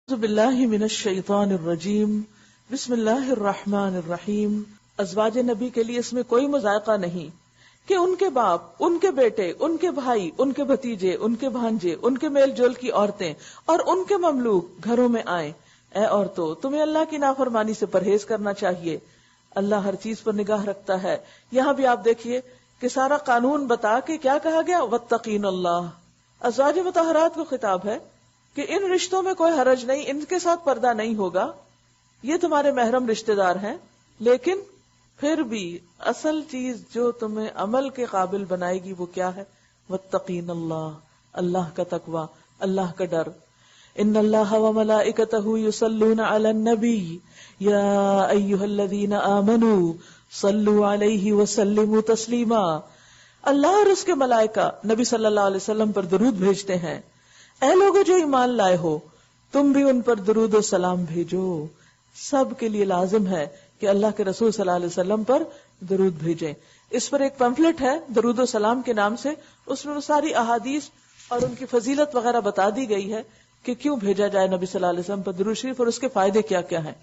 اعوذ باللہ من الشیطان الرجیم بسم اللہ الرحمن الرحیم. ازواج نبی کے لیے اس میں کوئی مذائقہ نہیں کہ ان کے باپ، ان کے بیٹے، ان کے بھائی، ان کے بھتیجے، ان کے بھانجے، ان کے میل جول کی عورتیں اور ان کے مملوک گھروں میں آئیں. اے عورتوں، تمہیں اللہ کی نافرمانی سے پرہیز کرنا چاہیے. اللہ ہر چیز پر نگاہ رکھتا ہے. یہاں بھی آپ دیکھیے کہ سارا قانون بتا کے کیا کہا گیا، واتقین اللہ. ازواج مطہرات کو خطاب ہے کہ ان رشتوں میں کوئی حرج نہیں، ان کے ساتھ پردہ نہیں ہوگا، یہ تمہارے محرم رشتہ دار ہیں، لیکن پھر بھی اصل چیز جو تمہیں عمل کے قابل بنائے گی وہ کیا ہے، واتقین اللہ، اللہ کا تقوی، اللہ کا ڈر. ان اللہ وملائکتہ یصلون علی النبی یا ایھا الذین آمنوا صلوا علیہ وسلموا تسلیما. اللہ اور اس کے ملائکہ نبی صلی اللہ علیہ وسلم پر درود بھیجتے ہیں. اے لوگوں جو ایمان لائے ہو، تم بھی ان پر درود و سلام بھیجو. سب کے لیے لازم ہے کہ اللہ کے رسول صلی اللہ علیہ وسلم پر درود بھیجیں. اس پر ایک پمفلٹ ہے درود و سلام کے نام سے، اس میں وہ ساری احادیث اور ان کی فضیلت وغیرہ بتا دی گئی ہے کہ کیوں بھیجا جائے نبی صلی اللہ علیہ وسلم پر درود شریف اور اس کے فائدے کیا کیا ہیں.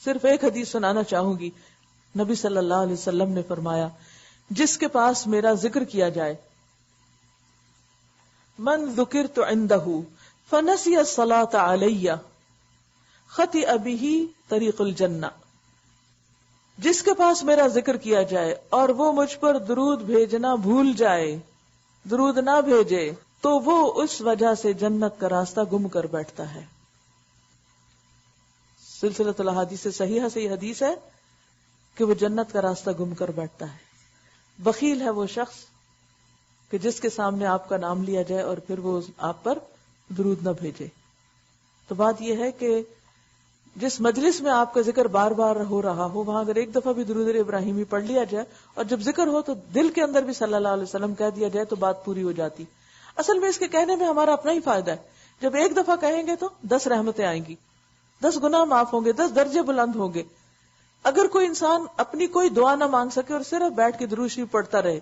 صرف ایک حدیث سنانا چاہوں گی. نبی صلی اللہ علیہ وسلم نے فرمایا، جس کے پاس میرا ذکر کیا جائے، من ذکرت عندہ فنسی الصلاۃ علی خطئ بہ طریق الجنہ. جس کے پاس میرا ذکر کیا جائے اور وہ مجھ پر درود بھیجنا بھول جائے، درود نہ بھیجے، تو وہ اس وجہ سے جنت کا راستہ گم کر بیٹھتا ہے. سلسلۃ الاحادیث صحیحہ سے یہ حدیث ہے کہ وہ جنت کا راستہ گم کر بیٹھتا ہے. بخیل ہے وہ شخص کہ جس کے سامنے آپ کا نام لیا جائے اور پھر وہ آپ پر درود نہ بھیجے. تو بات یہ ہے کہ جس مجلس میں آپ کا ذکر بار بار ہو رہا ہو، وہاں اگر ایک دفعہ بھی درود ابراہیمی پڑھ لیا جائے اور جب ذکر ہو تو دل کے اندر بھی صلی اللہ علیہ وسلم کہہ دیا جائے تو بات پوری ہو جاتی. اصل میں اس کے کہنے میں ہمارا اپنا ہی فائدہ ہے. جب ایک دفعہ کہیں گے تو 10 رحمتیں آئیں گی، 10 گناہ معاف ہوں گے، 10 درجے بلند ہوں گے. اگر کوئی انسان اپنی کوئی دعا نہ مانگ سکے اور صرف بیٹھ کے درود شریف پڑھتا رہے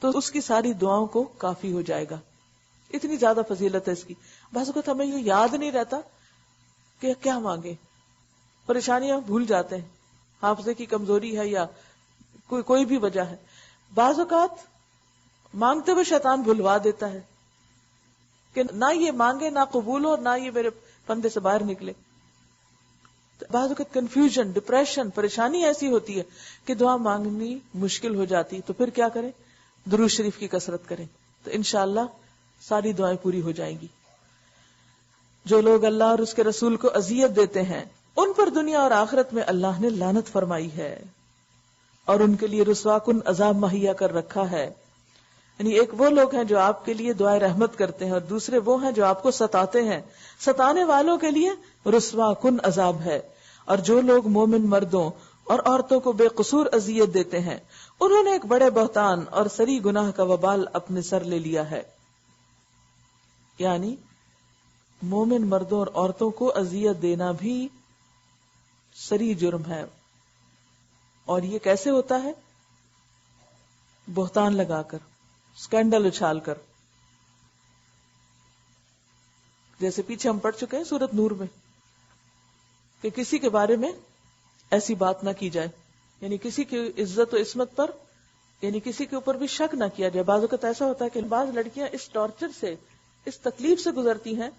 تو اس کی ساری دعاؤں کو کافی ہو جائے گا. اتنی زیادہ فضیلت ہے اس کی. بعض اوقات ہمیں یہ یاد نہیں رہتا کہ کیا مانگے، پریشانیاں بھول جاتے ہیں، حافظے کی کمزوری ہے یا کوئی بھی وجہ ہے. بعض اوقات مانگتے ہوئے شیطان بھلوا دیتا ہے کہ نہ یہ مانگے، نہ قبول ہو، نہ یہ میرے پندے سے باہر نکلے. بعض اوقات کنفیوژن، ڈپریشن، پریشانی ایسی ہوتی ہے کہ دعا مانگنی مشکل ہو جاتی. تو پھر کیا کریں؟ درود شریف کی کثرت کریں تو انشاءاللہ ساری دعائیں پوری ہو جائیں گی. جو لوگ اللہ اور اس کے رسول کو اذیت دیتے ہیں ان پر دنیا اور آخرت میں اللہ نے لعنت فرمائی ہے اور ان کے لیے رسوا کن عذاب مہیا کر رکھا ہے. یعنی ایک وہ لوگ ہیں جو آپ کے لیے دعائیں رحمت کرتے ہیں اور دوسرے وہ ہیں جو آپ کو ستاتے ہیں. ستانے والوں کے لیے رسوا کن عذاب ہے. اور جو لوگ مومن مردوں اور عورتوں کو بے قصور اذیت دیتے ہیں انہوں نے ایک بڑے بہتان اور سری گناہ کا وبال اپنے سر لے لیا ہے. یعنی مومن مردوں اور عورتوں کو اذیت دینا بھی سری جرم ہے. اور یہ کیسے ہوتا ہے؟ بہتان لگا کر، اسکینڈل اچھال کر. جیسے پیچھے ہم پڑھ چکے ہیں سورۃ نور میں کہ کسی کے بارے میں ایسی بات نہ کی جائے، یعنی کسی کی عزت و عصمت پر، یعنی کسی کے اوپر بھی شک نہ کیا جائے. بعض اوقات ایسا ہوتا ہے کہ بعض لڑکیاں اس ٹارچر سے، اس تکلیف سے گزرتی ہیں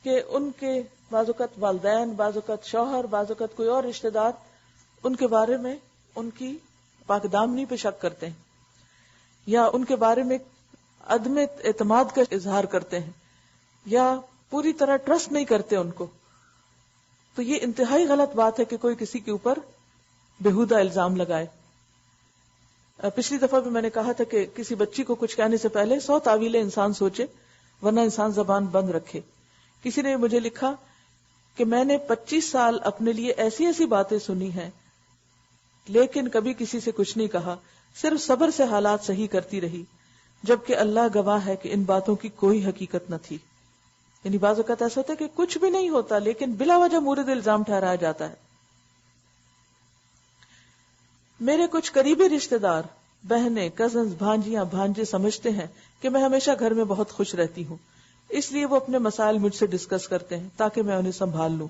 کہ ان کے بعض اوقات والدین، بعض اوقات شوہر، بعض اوقات کوئی اور رشتہ دار ان کے بارے میں ان کی پاک دامنی پہ شک کرتے ہیں یا ان کے بارے میں عدم اعتماد کا اظہار کرتے ہیں یا پوری طرح ٹرسٹ نہیں کرتے ان کو. تو یہ انتہائی غلط بات ہے کہ کوئی کسی کے اوپر بےہودہ الزام لگائے. پچھلی دفعہ بھی میں نے کہا تھا کہ کسی بچی کو کچھ کہنے سے پہلے 100 تعویلیں انسان سوچے ورنہ انسان زبان بند رکھے. کسی نے مجھے لکھا کہ میں نے 25 سال اپنے لیے ایسی ایسی باتیں سنی ہیں لیکن کبھی کسی سے کچھ نہیں کہا، صرف صبر سے حالات صحیح کرتی رہی، جبکہ اللہ گواہ ہے کہ ان باتوں کی کوئی حقیقت نہ تھی. یعنی بعض اوقات ایسا ہوتا ہے کہ کچھ بھی نہیں ہوتا لیکن بلا وجہ مورد الزام ٹھہرایا جاتا ہے. میرے کچھ قریبی رشتہ دار، بہنیں، کزنز، بھانجیاں، بھانجے سمجھتے ہیں کہ میں ہمیشہ گھر میں بہت خوش رہتی ہوں اس لیے وہ اپنے مسائل مجھ سے ڈسکس کرتے ہیں تاکہ میں انہیں سنبھال لوں.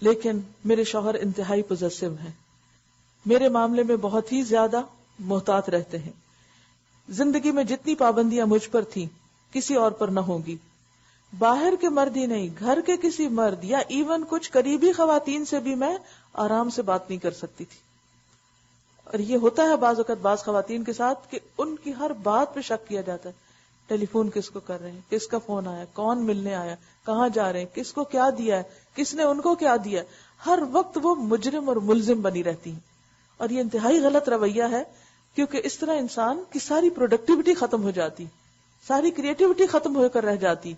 لیکن میرے شوہر انتہائی پوزیسو ہیں، میرے معاملے میں بہت ہی زیادہ محتاط رہتے ہیں. زندگی میں جتنی پابندیاں مجھ پر تھیں کسی اور پر نہ ہوں گی. باہر کے مرد ہی نہیں، گھر کے کسی مرد یا ایون کچھ قریبی خواتین سے بھی میں آرام سے بات نہیں کر سکتی تھی. اور یہ ہوتا ہے بعض اوقات بعض خواتین کے ساتھ کہ ان کی ہر بات پہ شک کیا جاتا ہے. ٹیلی فون کس کو کر رہے ہیں، کس کا فون آیا، کون ملنے آیا، کہاں جا رہے ہیں، کس کو کیا دیا ہے، کس نے ان کو کیا دیا. ہر وقت وہ مجرم اور ملزم بنی رہتی ہیں. اور یہ انتہائی غلط رویہ ہے، کیونکہ اس طرح انسان کی ساری پروڈکٹیوٹی ختم ہو جاتی، ساری کریٹیوٹی ختم ہو کر رہ جاتی،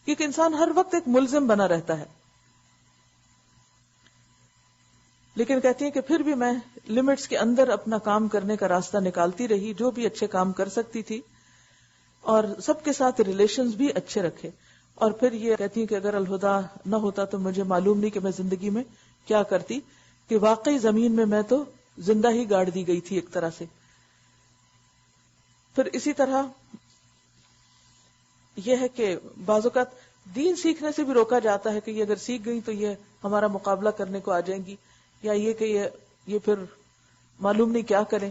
کیونکہ انسان ہر وقت ایک ملزم بنا رہتا ہے. لیکن کہتی ہیں کہ پھر بھی میں لمٹس کے اندر اپنا کام کرنے کا راستہ نکالتی رہی، جو بھی اچھے کام کر سکتی تھی، اور سب کے ساتھ ریلیشنز بھی اچھے رکھے. اور پھر یہ کہتی ہیں کہ اگر الہدا نہ ہوتا تو مجھے معلوم نہیں کہ میں زندگی میں کیا کرتی، کہ واقعی زمین میں تو زندہ ہی گاڑ دی گئی تھی ایک طرح سے. پھر اسی طرح یہ ہے کہ بعض اوقات دین سیکھنے سے بھی روکا جاتا ہے کہ یہ اگر سیکھ گئی تو یہ ہمارا مقابلہ کرنے کو آ جائیں گی، یا یہ کہ یہ پھر معلوم نہیں کیا کریں.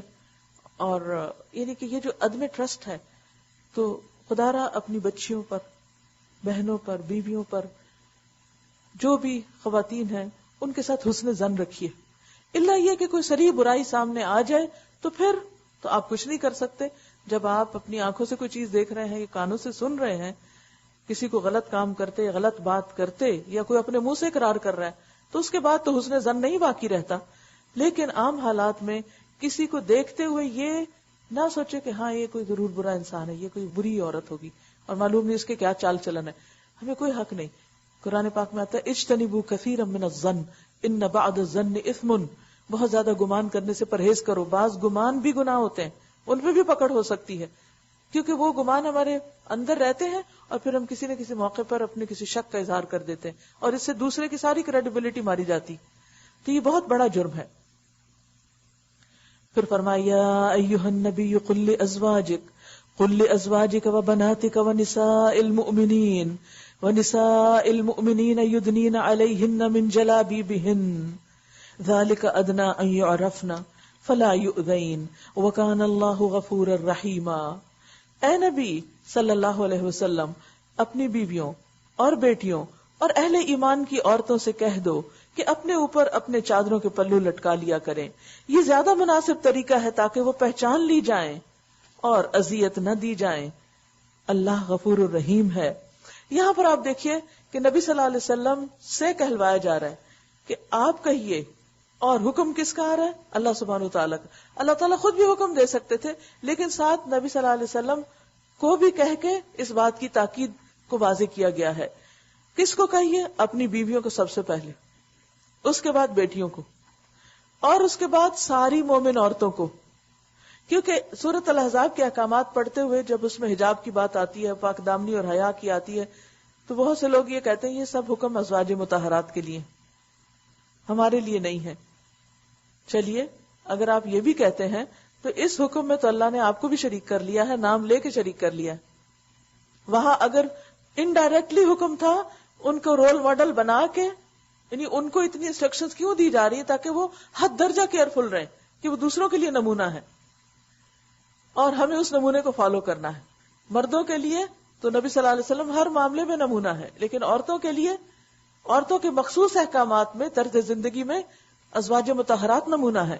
اور یعنی کہ یہ جو عدم ٹرسٹ ہے، تو خدا را اپنی بچیوں پر، بہنوں پر، بیویوں پر، جو بھی خواتین ہیں ان کے ساتھ حسن ظن رکھیے. الا یہ کہ کوئی صریح برائی سامنے آ جائے تو پھر تو آپ کچھ نہیں کر سکتے. جب آپ اپنی آنکھوں سے کوئی چیز دیکھ رہے ہیں یا کانوں سے سن رہے ہیں کسی کو غلط کام کرتے یا غلط بات کرتے، یا کوئی اپنے منہ سے اقرار کر رہا ہے، تو اس کے بعد تو حسن ظن نہیں باقی رہتا. لیکن عام حالات میں کسی کو دیکھتے ہوئے یہ نہ سوچے کہ ہاں یہ کوئی ضرور برا انسان ہے، یہ کوئی بری عورت ہوگی اور معلوم نہیں اس کے کیا چال چلن ہے. ہمیں کوئی حق نہیں. قرآن پاک میں آتا ہے اجتنبوا کثیرا من الظن ان بعض الظن اثم، بہت زیادہ گمان کرنے سے پرہیز کرو. بعض گمان بھی گناہ ہوتے ہیں، ان پہ بھی پکڑ ہو سکتی ہے، کیونکہ وہ گمان ہمارے اندر رہتے ہیں اور پھر ہم کسی نہ کسی موقع پر اپنے کسی شک کا اظہار کر دیتے ہیں اور اس سے دوسرے کی ساری کریڈیبلٹی ماری جاتی. تو یہ بہت بڑا جرم ہے. پھر فرمایا ایھا النبی قل لازواجک وبناتک ونساء المؤمنین یدنین علیہن من جلابیبہن ذلک ادنی ان یعرفن فلا یؤذین وکان اللہ غفورا رحیما. اے نبی صلی اللہ علیہ وسلم اپنی بیویوں اور بیٹیوں اور اہل ایمان کی عورتوں سے کہہ دو کہ اپنے اوپر اپنے چادروں کے پلو لٹکا لیا کریں. یہ زیادہ مناسب طریقہ ہے تاکہ وہ پہچان لی جائیں اور اذیت نہ دی جائیں. اللہ غفور الرحیم ہے. یہاں پر آپ دیکھیے کہ نبی صلی اللہ علیہ وسلم سے کہلوایا جا رہا ہے کہ آپ کہیے، اور حکم کس کا آ رہا ہے؟ اللہ سبحانہ وتعالیٰ کا. اللہ تعالیٰ خود بھی حکم دے سکتے تھے، لیکن ساتھ نبی صلی اللہ علیہ وسلم کو بھی کہہ کے اس بات کی تاکید کو واضح کیا گیا ہے. کس کو کہیے؟ اپنی بیویوں کو سب سے پہلے، اس کے بعد بیٹیوں کو، اور اس کے بعد ساری مومن عورتوں کو. کیونکہ سورۃ الاحزاب کے احکامات پڑھتے ہوئے جب اس میں حجاب کی بات آتی ہے، پاک دامنی اور حیا کی آتی ہے، تو بہت سے لوگ یہ کہتے ہیں یہ سب حکم ازواج مطہرات کے لیے، ہمارے لیے نہیں ہے. چلیے اگر آپ یہ بھی کہتے ہیں تو اس حکم میں تو اللہ نے آپ کو بھی شریک کر لیا ہے، نام لے کے شریک کر لیا ہے. وہاں اگر انڈائریکٹلی حکم تھا، ان کو رول ماڈل بنا کے، یعنی ان کو اتنی انسٹرکشنز کیوں دی جا رہی ہیں تاکہ وہ حد درجہ کیئرفل رہیں کہ وہ دوسروں کے لیے نمونہ ہے، اور ہمیں اس نمونے کو فالو کرنا ہے. مردوں کے لیے تو نبی صلی اللہ علیہ وسلم ہر معاملے میں نمونہ ہے، لیکن عورتوں کے لیے، عورتوں کے مخصوص احکامات میں، طرز زندگی میں ازواج مطہرات نمونہ ہے.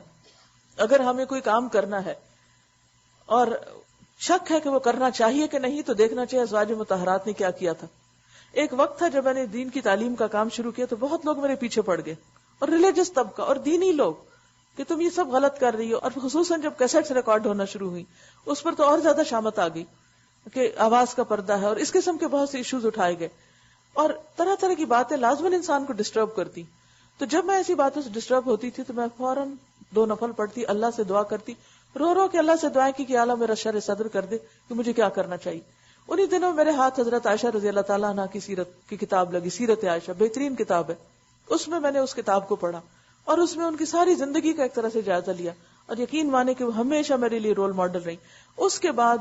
اگر ہمیں کوئی کام کرنا ہے اور شک ہے کہ وہ کرنا چاہیے کہ نہیں، تو دیکھنا چاہیے ازواج مطہرات نے کیا کیا تھا. ایک وقت تھا جب میں نے دین کی تعلیم کا کام شروع کیا تو بہت لوگ میرے پیچھے پڑ گئے، اور ریلیجس طبقہ اور دینی لوگ، کہ تم یہ سب غلط کر رہی ہو. اور خصوصاً جب کیسٹس ریکارڈ ہونا شروع ہوئی اس پر تو اور زیادہ شامت آ گئی کہ آواز کا پردہ ہے، اور اس قسم کے بہت سے ایشوز اٹھائے گئے، اور طرح طرح کی باتیں لازماً انسان کو ڈسٹرب کرتی. تو جب میں ایسی باتوں سے ڈسٹرب ہوتی تھی تو میں فوراً 2 نفل پڑھتی، اللہ سے دعا کرتی، رو رو کے اللہ سے دعائیں کی کہ اللہ میرا شر صدر کر دے کہ مجھے کیا کرنا چاہیے. انہی دنوں میرے ہاتھ حضرت عائشہ رضی اللہ تعالیٰ عنہ کی سیرت کی کتاب لگی، سیرت عائشہ، بہترین کتاب ہے. اس میں نے اس کتاب کو پڑھا اور اس میں ان کی ساری زندگی کا ایک طرح سے جائزہ لیا، اور یقین مانے کہ وہ ہمیشہ میرے لیے رول ماڈل رہی. اس کے بعد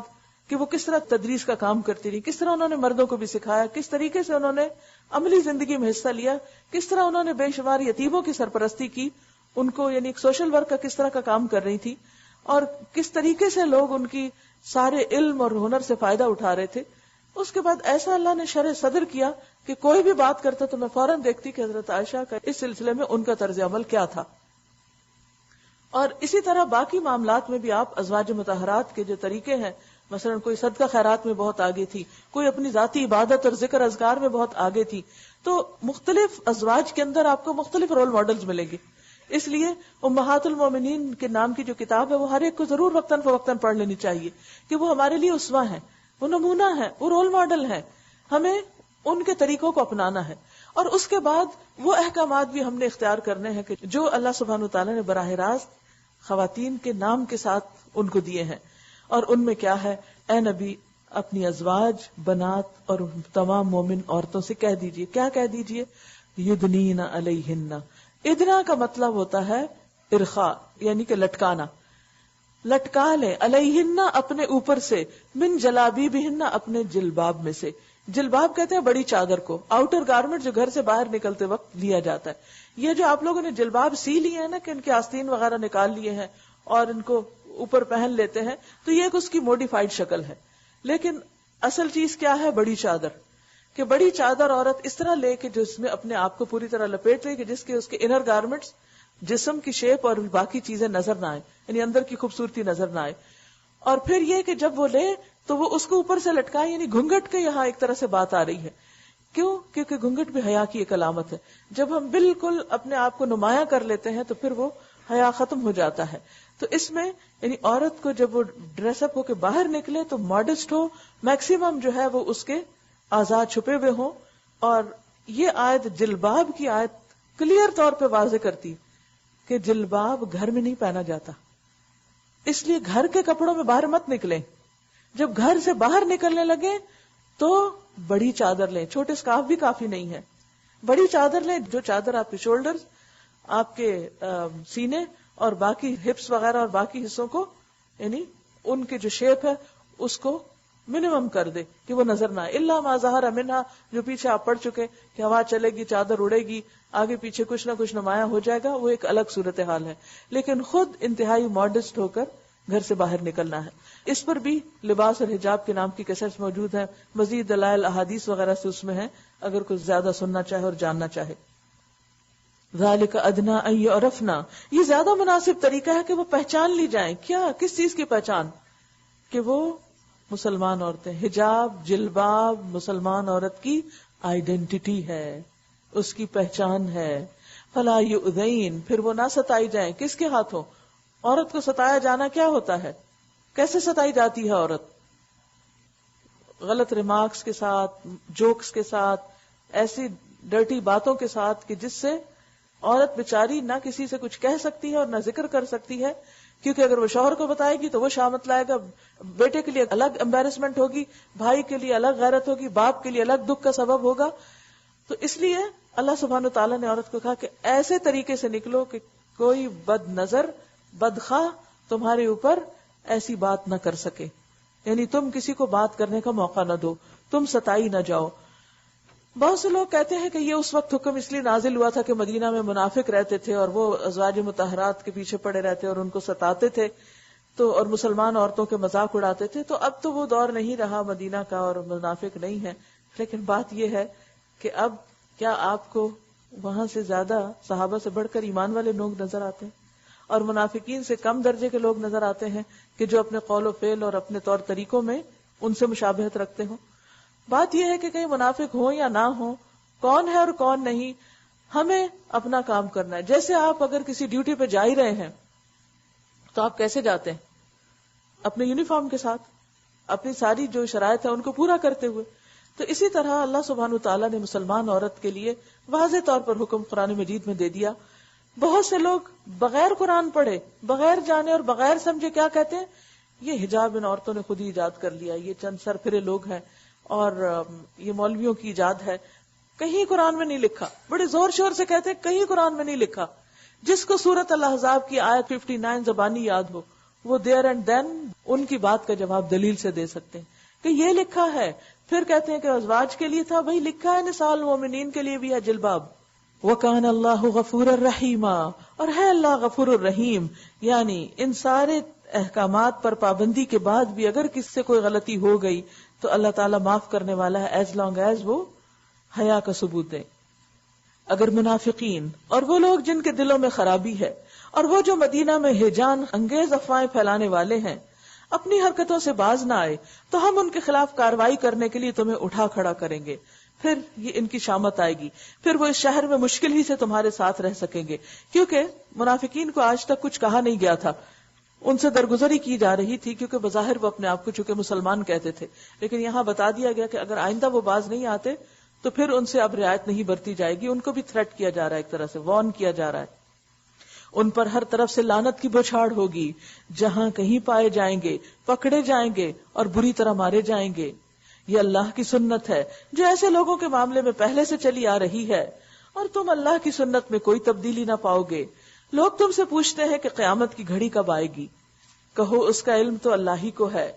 کہ وہ کس طرح تدریس کا کام کرتی رہی، کس طرح انہوں نے مردوں کو بھی سکھایا، کس طریقے سے انہوں نے عملی زندگی میں حصہ لیا، کس طرح انہوں نے بے شمار یتیموں کی سرپرستی کی، ان کو یعنی ایک سوشل ورک کا کس طرح کا کام کر رہی تھی، اور کس طریقے سے لوگ ان کی سارے علم اور ہنر سے فائدہ اٹھا رہے تھے. اس کے بعد ایسا اللہ نے شرح صدر کیا کہ کوئی بھی بات کرتا تو میں فوراً دیکھتی کہ حضرت عائشہ کا اس سلسلے میں ان کا طرز عمل کیا تھا. اور اسی طرح باقی معاملات میں بھی آپ ازواج مطہرات کے جو طریقے ہیں، مثلا کوئی صدقہ خیرات میں بہت آگے تھی، کوئی اپنی ذاتی عبادت اور ذکر اذکار میں بہت آگے تھی. تو مختلف ازواج کے اندر آپ کو مختلف رول ماڈلز ملیں گے. اس لیے امہات المومنین کے نام کی جو کتاب ہے وہ ہر ایک کو ضرور وقتاً فوقتاً پڑھ لینی چاہیے، کہ وہ ہمارے لیے اسوہ ہیں، وہ نمونہ ہیں، وہ رول ماڈل ہیں. ہمیں ان کے طریقوں کو اپنانا ہے. اور اس کے بعد وہ احکامات بھی ہم نے اختیار کرنے ہیں کہ جو اللہ سبحانہ وتعالی نے براہ راست خواتین کے نام کے ساتھ ان کو دیے ہیں. اور ان میں کیا ہے، اے نبی اپنی ازواج، بنات اور تمام مومن عورتوں سے کہہ دیجئے. کیا کہہ دیجئے؟ یدنین علیہن. ادنا کا مطلب ہوتا ہے ارخاء، یعنی کہ لٹکانا. لٹکا لیں علیہن اپنے اوپر سے، من جلابیبہن اپنے جلباب میں سے. جلباب کہتے ہیں بڑی چادر کو، آؤٹر گارمنٹ جو گھر سے باہر نکلتے وقت لیا جاتا ہے. یہ جو آپ لوگوں نے جلباب سی لیے ہیں نا، کہ ان کے آستین وغیرہ نکال لیے ہیں اور ان کو اوپر پہن لیتے ہیں، تو یہ ایک اس کی موڈیفائڈ شکل ہے. لیکن اصل چیز کیا ہے؟ بڑی چادر. کہ بڑی چادر عورت اس طرح لے کے جس میں اپنے آپ کو پوری طرح لپیٹ لے کہ جس کے اس کے انر گارمنٹس، جسم کی شیپ اور باقی چیزیں نظر نہ آئے، یعنی اندر کی خوبصورتی نظر نہ آئے. اور پھر یہ کہ جب وہ لے تو وہ اس کو اوپر سے لٹکائے، یعنی گھنگٹ کے یہاں ایک طرح سے بات آ رہی ہے. کیوں؟ کیونکہ گھنگٹ بھی حیا کی ایک علامت ہے. جب ہم بالکل اپنے آپ کو نمایاں کر لیتے ہیں تو پھر وہ حیا ختم ہو جاتا ہے. تو اس میں یعنی عورت کو جب وہ ڈریس اپ ہو کے باہر نکلے تو ماڈسٹ ہو، میکسیمم جو ہے وہ اس کے آزاد چھپے ہوئے ہوں. اور یہ آیت جلباب کی آیت کلیئر طور پہ واضح کرتی کہ جلباب گھر میں نہیں پہنا جاتا، اس لیے گھر کے کپڑوں میں باہر مت نکلیں. جب گھر سے باہر نکلنے لگے تو بڑی چادر لیں. چھوٹے سکارف بھی کافی نہیں ہے، بڑی چادر لیں، جو چادر آپ کے شولڈرز، آپ کے سینے اور باقی ہپس وغیرہ اور باقی حصوں کو، یعنی ان کی جو شیپ ہے اس کو منیمم کر دے کہ وہ نظر نہ آئے. الا ما ظہر منہا، جو پیچھے آپ پڑھ چکے کہ ہوا چلے گی، چادر اڑے گی، آگے پیچھے کچھ نہ کچھ نمایاں ہو جائے گا، وہ ایک الگ صورتحال ہے. لیکن خود انتہائی ماڈسٹ ہو کر گھر سے باہر نکلنا ہے. اس پر بھی لباس اور حجاب کے نام کی کیسٹس موجود ہیں. مزید دلائل احادیث وغیرہ سے اس میں ہیں، اگر کوئی زیادہ سننا چاہے اور جاننا چاہے. ذالک ادنا ان یعرفنا، یہ زیادہ مناسب طریقہ ہے کہ وہ پہچان لی جائیں. کیا؟ کس چیز کی پہچان؟ کہ وہ مسلمان عورتیں. حجاب، جلباب مسلمان عورت کی آئیڈینٹی ہے، اس کی پہچان ہے. فلا یؤذین، پھر وہ نہ ستائی جائیں. کس کے ہاتھوں؟ عورت کو ستایا جانا کیا ہوتا ہے؟ کیسے ستائی جاتی ہے عورت؟ غلط ریمارکس کے ساتھ، جوکس کے ساتھ، ایسی ڈرٹی باتوں کے ساتھ کہ جس سے عورت بیچاری نہ کسی سے کچھ کہہ سکتی ہے اور نہ ذکر کر سکتی ہے. کیونکہ اگر وہ شوہر کو بتائے گی تو وہ شامت لائے گا، بیٹے کے لیے الگ امبیرسمنٹ ہوگی، بھائی کے لیے الگ غیرت ہوگی، باپ کے لیے الگ دکھ کا سبب ہوگا. تو اس لیے اللہ سبحانہ تعالیٰ نے عورت کو کہا کہ ایسے طریقے سے نکلو کہ کوئی بد نظر، بدخواہ تمہارے اوپر ایسی بات نہ کر سکے. یعنی تم کسی کو بات کرنے کا موقع نہ دو، تم ستائی نہ جاؤ. بہت سے لوگ کہتے ہیں کہ یہ اس وقت حکم اس لیے نازل ہوا تھا کہ مدینہ میں منافق رہتے تھے اور وہ ازواج مطہرات کے پیچھے پڑے رہتے اور ان کو ستاتے تھے، تو اور مسلمان عورتوں کے مذاق اڑاتے تھے. تو اب تو وہ دور نہیں رہا مدینہ کا اور منافق نہیں ہے. لیکن بات یہ ہے کہ اب کیا آپ کو وہاں سے زیادہ صحابہ سے بڑھ کر ایمان والے لوگ نظر آتے ہیں اور منافقین سے کم درجے کے لوگ نظر آتے ہیں کہ جو اپنے قول و فعل اور اپنے طور طریقوں میں ان سے مشابہت رکھتے ہوں؟ بات یہ ہے کہ کہیں منافق ہوں یا نہ ہوں، کون ہے اور کون نہیں، ہمیں اپنا کام کرنا ہے. جیسے آپ اگر کسی ڈیوٹی پہ جا ہی رہے ہیں تو آپ کیسے جاتے ہیں؟ اپنے یونیفارم کے ساتھ، اپنی ساری جو شرائط ہے ان کو پورا کرتے ہوئے. تو اسی طرح اللہ سبحانہ وتعالیٰ نے مسلمان عورت کے لیے واضح طور پر حکم قرآن مجید میں دے دیا. بہت سے لوگ بغیر قرآن پڑھے، بغیر جانے اور بغیر سمجھے کیا کہتے ہیں؟ یہ حجاب ان عورتوں نے خود ہی ایجاد کر لیا، یہ چند سرفرے لوگ ہیں اور یہ مولویوں کی ایجاد ہے. کہیں قرآن میں نہیں لکھا. بڑے زور شور سے کہتے ہیں کہیں قرآن میں نہیں لکھا. جس کو سورت الاحزاب کی آیت 59 زبانی یاد ہو وہ دیر اینڈ دین ان کی بات کا جواب دلیل سے دے سکتے ہیں کہ یہ لکھا ہے. پھر کہتے ہیں کہ ازواج کے لیے تھا، وہی لکھا ہے نساء المومنین کے لیے بھی ہے جلباب. وَكَانَ اللَّهُ غَفُورًا رَحِيمًا، اور ہے اللہ غفور الرحیم. یعنی ان سارے احکامات پر پابندی کے بعد بھی اگر کسی سے کوئی غلطی ہو گئی تو اللہ تعالیٰ معاف کرنے والا ہے، ایز لانگ ایز وہ حیا کا ثبوت دے. اگر منافقین اور وہ لوگ جن کے دلوں میں خرابی ہے اور وہ جو مدینہ میں ہیجان انگیز افواہیں پھیلانے والے ہیں اپنی حرکتوں سے باز نہ آئے تو ہم ان کے خلاف کارروائی کرنے کے لیے تمہیں اٹھا کھڑا کریں گے. پھر یہ ان کی شامت آئے گی، پھر وہ اس شہر میں مشکل ہی سے تمہارے ساتھ رہ سکیں گے، کیونکہ منافقین کو آج تک کچھ کہا نہیں گیا تھا، ان سے درگزری کی جا رہی تھی، کیونکہ بظاہر وہ اپنے آپ کو چونکہ مسلمان کہتے تھے. لیکن یہاں بتا دیا گیا کہ اگر آئندہ وہ باز نہیں آتے تو پھر ان سے اب رعایت نہیں برتی جائے گی. ان کو بھی تھریٹ کیا جا رہا ہے، ایک طرح سے وارن کیا جا رہا ہے. ان پر ہر طرف سے لعنت کی بوچھاڑ ہوگی، جہاں کہیں پائے جائیں گے پکڑے جائیں گے اور بری طرح مارے جائیں گے. یہ اللہ کی سنت ہے جو ایسے لوگوں کے معاملے میں پہلے سے چلی آ رہی ہے، اور تم اللہ کی سنت میں کوئی تبدیلی نہ پاؤ گے. لوگ تم سے پوچھتے ہیں کہ قیامت کی گھڑی کب آئے گی، کہو اس کا علم تو اللہ ہی کو ہے،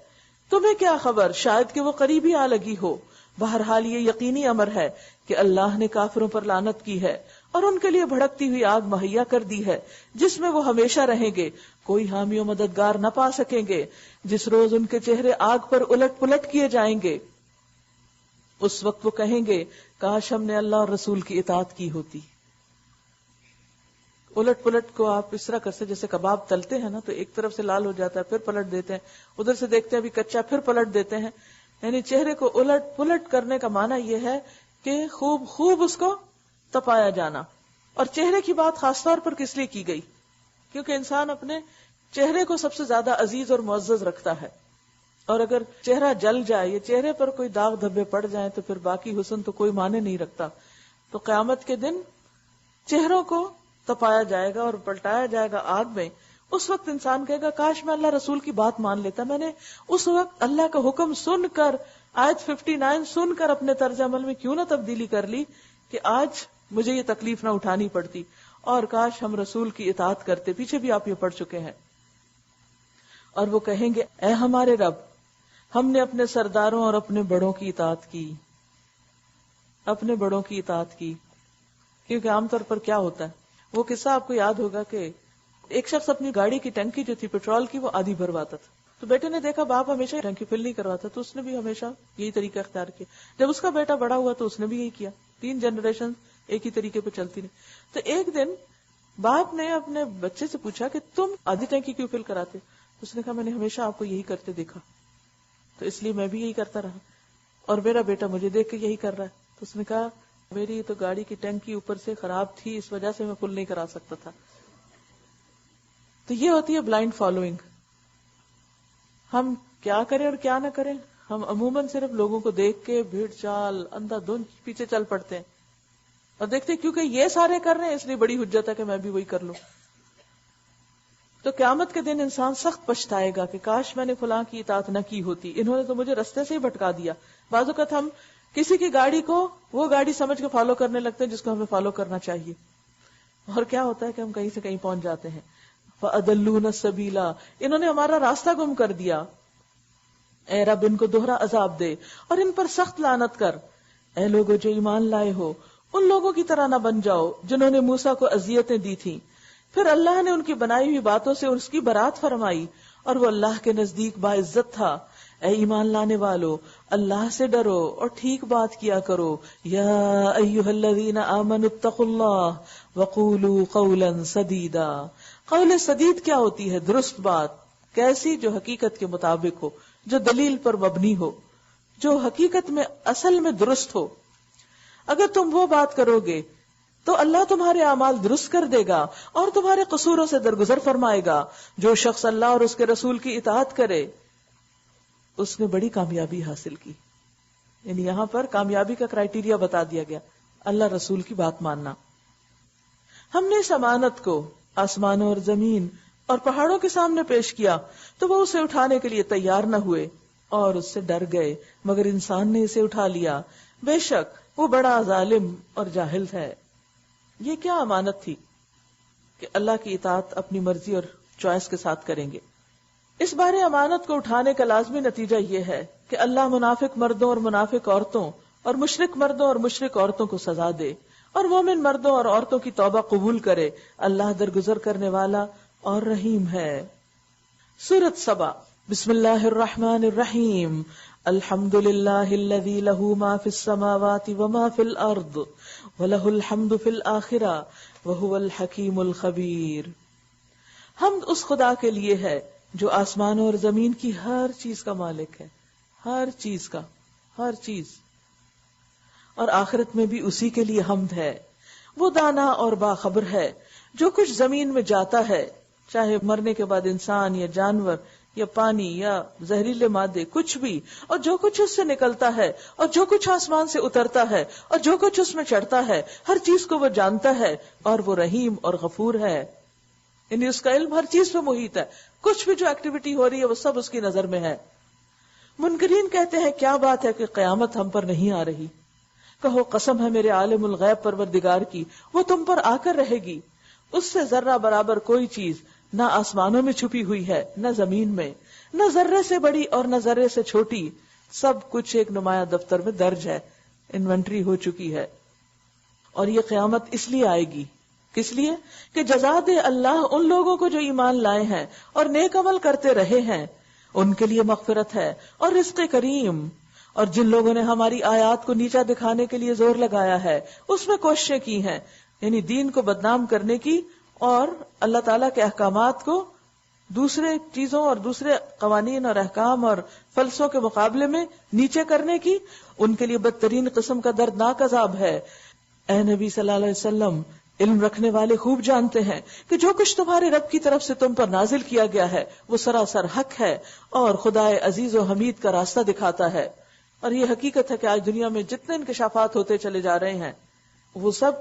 تمہیں کیا خبر، شاید کہ وہ قریب ہی آ لگی ہو. بہرحال یہ یقینی امر ہے کہ اللہ نے کافروں پر لعنت کی ہے اور ان کے لیے بھڑکتی ہوئی آگ مہیا کر دی ہے جس میں وہ ہمیشہ رہیں گے، کوئی حامی و مددگار نہ پا سکیں گے. جس روز ان کے چہرے آگ پر الٹ پلٹ کیے جائیں گے اس وقت وہ کہیں گے کاش ہم نے اللہ اور رسول کی اطاعت کی ہوتی. الٹ پلٹ کو آپ اس طرح کرتے جیسے کباب تلتے ہیں نا، تو ایک طرف سے لال ہو جاتا ہے پھر پلٹ دیتے ہیں، ادھر سے دیکھتے ہیں ابھی کچا پھر پلٹ دیتے ہیں. یعنی چہرے کو الٹ پلٹ کرنے کا معنی یہ ہے کہ خوب خوب اس کو تپایا جانا. اور چہرے کی بات خاص طور پر کس لیے کی گئی؟ کیونکہ انسان اپنے چہرے کو سب سے زیادہ عزیز اور معزز رکھتا ہے، اور اگر چہرہ جل جائے یا چہرے پر کوئی داغ دھبے پڑ جائیں تو پھر باقی حسن تو کوئی معنی نہیں رکھتا. تو قیامت کے دن چہروں کو تپایا جائے گا اور پلٹایا جائے گا آگ میں. اس وقت انسان کہے گا کاش میں اللہ رسول کی بات مان لیتا، میں نے اس وقت اللہ کا حکم سن کر، آیت 59 سن کر اپنے طرز عمل میں کیوں نہ تبدیلی کر لی کہ آج مجھے یہ تکلیف نہ اٹھانی پڑتی، اور کاش ہم رسول کی اطاعت کرتے. پیچھے بھی آپ یہ پڑھ چکے ہیں. اور وہ کہیں گے اے ہمارے رب، ہم نے اپنے سرداروں اور اپنے بڑوں کی اطاعت کی، اپنے بڑوں کی اطاعت کی. کیونکہ عام طور پر کیا ہوتا ہے، وہ قصہ آپ کو یاد ہوگا کہ ایک شخص اپنی گاڑی کی ٹنکی جو تھی پیٹرول کی وہ آدھی بھرواتا تھا. تو بیٹے نے دیکھا باپ ہمیشہ ٹنکی فل نہیں کرواتا، تو اس نے بھی ہمیشہ یہی طریقہ اختیار کیا. جب اس کا بیٹا بڑا ہوا تو اس نے بھی یہی کیا. 3 جنریشن ایک ہی طریقے پہ چلتی رہی. تو ایک دن باپ نے اپنے بچے سے پوچھا کہ تم آدھی ٹنکی کیوں فل کراتے؟ اس نے کہا میں نے ہمیشہ آپ کو یہی کرتے دیکھا تو اس لیے میں بھی یہی کرتا رہا، اور میرا بیٹا مجھے دیکھ کے یہی کر رہا ہے. تو اس نے کہا میری تو گاڑی کی ٹینکی اوپر سے خراب تھی، اس وجہ سے میں فل نہیں کرا سکتا تھا. تو یہ ہوتی ہے بلائنڈ فالوئنگ. ہم کیا کریں اور کیا نہ کریں، ہم عموماً صرف لوگوں کو دیکھ کے بھیڑ چال اندھا دھند پیچھے چل پڑتے ہیں اور دیکھتے ہیں کیونکہ یہ سارے کر رہے ہیں اس لیے بڑی حجت ہے کہ میں بھی وہی کر لوں. تو قیامت کے دن انسان سخت پچھتائے گا کہ کاش میں نے فلاں کی اطاعت نہ کی ہوتی، انہوں نے تو مجھے رستے سے ہی بھٹکا دیا. بعض اوقات ہم کسی کی گاڑی کو وہ گاڑی سمجھ کے فالو کرنے لگتے ہیں جس کو ہمیں فالو کرنا چاہیے، اور کیا ہوتا ہے کہ ہم کہیں سے کہیں پہنچ جاتے ہیں. فَأَضَلُّونَ السَّبِيلَ، انہوں نے ہمارا راستہ گم کر دیا. اے رب ان کو دوہرا عذاب دے اور ان پر سخت لعنت کر. اے لوگو جو ایمان لائے ہو ان لوگوں کی طرح نہ بن جاؤ جنہوں نے موسیٰ کو اذیتیں دی تھیں، پھر اللہ نے ان کی بنائی ہوئی باتوں سے اس کی برات فرمائی اور وہ اللہ کے نزدیک باعزت تھا. اے ایمان لانے والو اللہ سے ڈرو اور ٹھیک بات کیا کرو. یا ایھا الذین آمنوا اتقوا اللہ وقولوا قولا سدیدا. قول سدید کیا ہوتی ہے؟ درست بات. کیسی؟ جو حقیقت کے مطابق ہو، جو دلیل پر مبنی ہو، جو حقیقت میں اصل میں درست ہو. اگر تم وہ بات کرو گے تو اللہ تمہارے اعمال درست کر دے گا اور تمہارے قصوروں سے درگزر فرمائے گا. جو شخص اللہ اور اس کے رسول کی اطاعت کرے اس نے بڑی کامیابی حاصل کی. یعنی یہاں پر کامیابی کا کرائیٹیریا بتا دیا گیا، اللہ رسول کی بات ماننا. ہم نے اس امانت کو آسمانوں اور زمین اور پہاڑوں کے سامنے پیش کیا تو وہ اسے اٹھانے کے لیے تیار نہ ہوئے اور اس سے ڈر گئے، مگر انسان نے اسے اٹھا لیا. بے شک وہ بڑا ظالم اور جاہل ہے. یہ کیا امانت تھی کہ اللہ کی اطاعت اپنی مرضی اور چوائس کے ساتھ کریں گے. اس بارے امانت کو اٹھانے کا لازمی نتیجہ یہ ہے کہ اللہ منافق مردوں اور منافق عورتوں اور مشرک مردوں اور مشرک عورتوں کو سزا دے اور مومن مردوں اور عورتوں کی توبہ قبول کرے. اللہ درگزر کرنے والا اور رحیم ہے. سورۃ سبا. بسم اللہ الرحمن الرحیم. الحمد للہ الذی لہ ما فی السماوات وما فی الارض ولہ الحمد فی الآخرہ وہو الحکیم الخبیر. حمد اس خدا کے لیے ہے جو آسمانوں اور زمین کی ہر چیز کا مالک ہے، ہر چیز کا، ہر چیز، اور آخرت میں بھی اسی کے لیے حمد ہے. وہ دانا اور باخبر ہے. جو کچھ زمین میں جاتا ہے، چاہے مرنے کے بعد انسان یا جانور یا پانی یا زہریلے مادے، کچھ بھی، اور جو کچھ اس سے نکلتا ہے اور جو کچھ آسمان سے اترتا ہے اور جو کچھ اس میں چڑھتا ہے، ہر چیز کو وہ جانتا ہے اور وہ رحیم اور غفور ہے. یعنی اس کا علم ہر چیز پہ محیط ہے. کچھ بھی جو ایکٹیویٹی ہو رہی ہے وہ سب اس کی نظر میں ہے. منکرین کہتے ہیں کیا بات ہے کہ قیامت ہم پر نہیں آ رہی؟ کہو قسم ہے میرے عالم الغیب پروردگار کی، وہ تم پر آ کر رہے گی. اس سے ذرہ برابر کوئی چیز نہ آسمانوں میں چھپی ہوئی ہے نہ زمین میں، نہ ذرے سے بڑی اور نہ ذرے سے چھوٹی. سب کچھ ایک نمایاں دفتر میں درج ہے، انوینٹری ہو چکی ہے. اور یہ قیامت اس لیے آئے گی، کس لیے؟ کہ جزا دے اللہ ان لوگوں کو جو ایمان لائے ہیں اور نیک عمل کرتے رہے ہیں، ان کے لیے مغفرت ہے اور رزق کریم. اور جن لوگوں نے ہماری آیات کو نیچا دکھانے کے لیے زور لگایا ہے، اس میں کوششیں کی ہیں، یعنی دین کو بدنام کرنے کی اور اللہ تعالیٰ کے احکامات کو دوسرے چیزوں اور دوسرے قوانین اور احکام اور فلسفوں کے مقابلے میں نیچے کرنے کی، ان کے لیے بدترین قسم کا دردناک عذاب ہے. اے نبی صلی اللہ علیہ وسلم، علم رکھنے والے خوب جانتے ہیں کہ جو کچھ تمہارے رب کی طرف سے تم پر نازل کیا گیا ہے وہ سراسر حق ہے اور خدائے عزیز و حمید کا راستہ دکھاتا ہے. اور یہ حقیقت ہے کہ آج دنیا میں جتنے انکشافات ہوتے چلے جا رہے ہیں وہ سب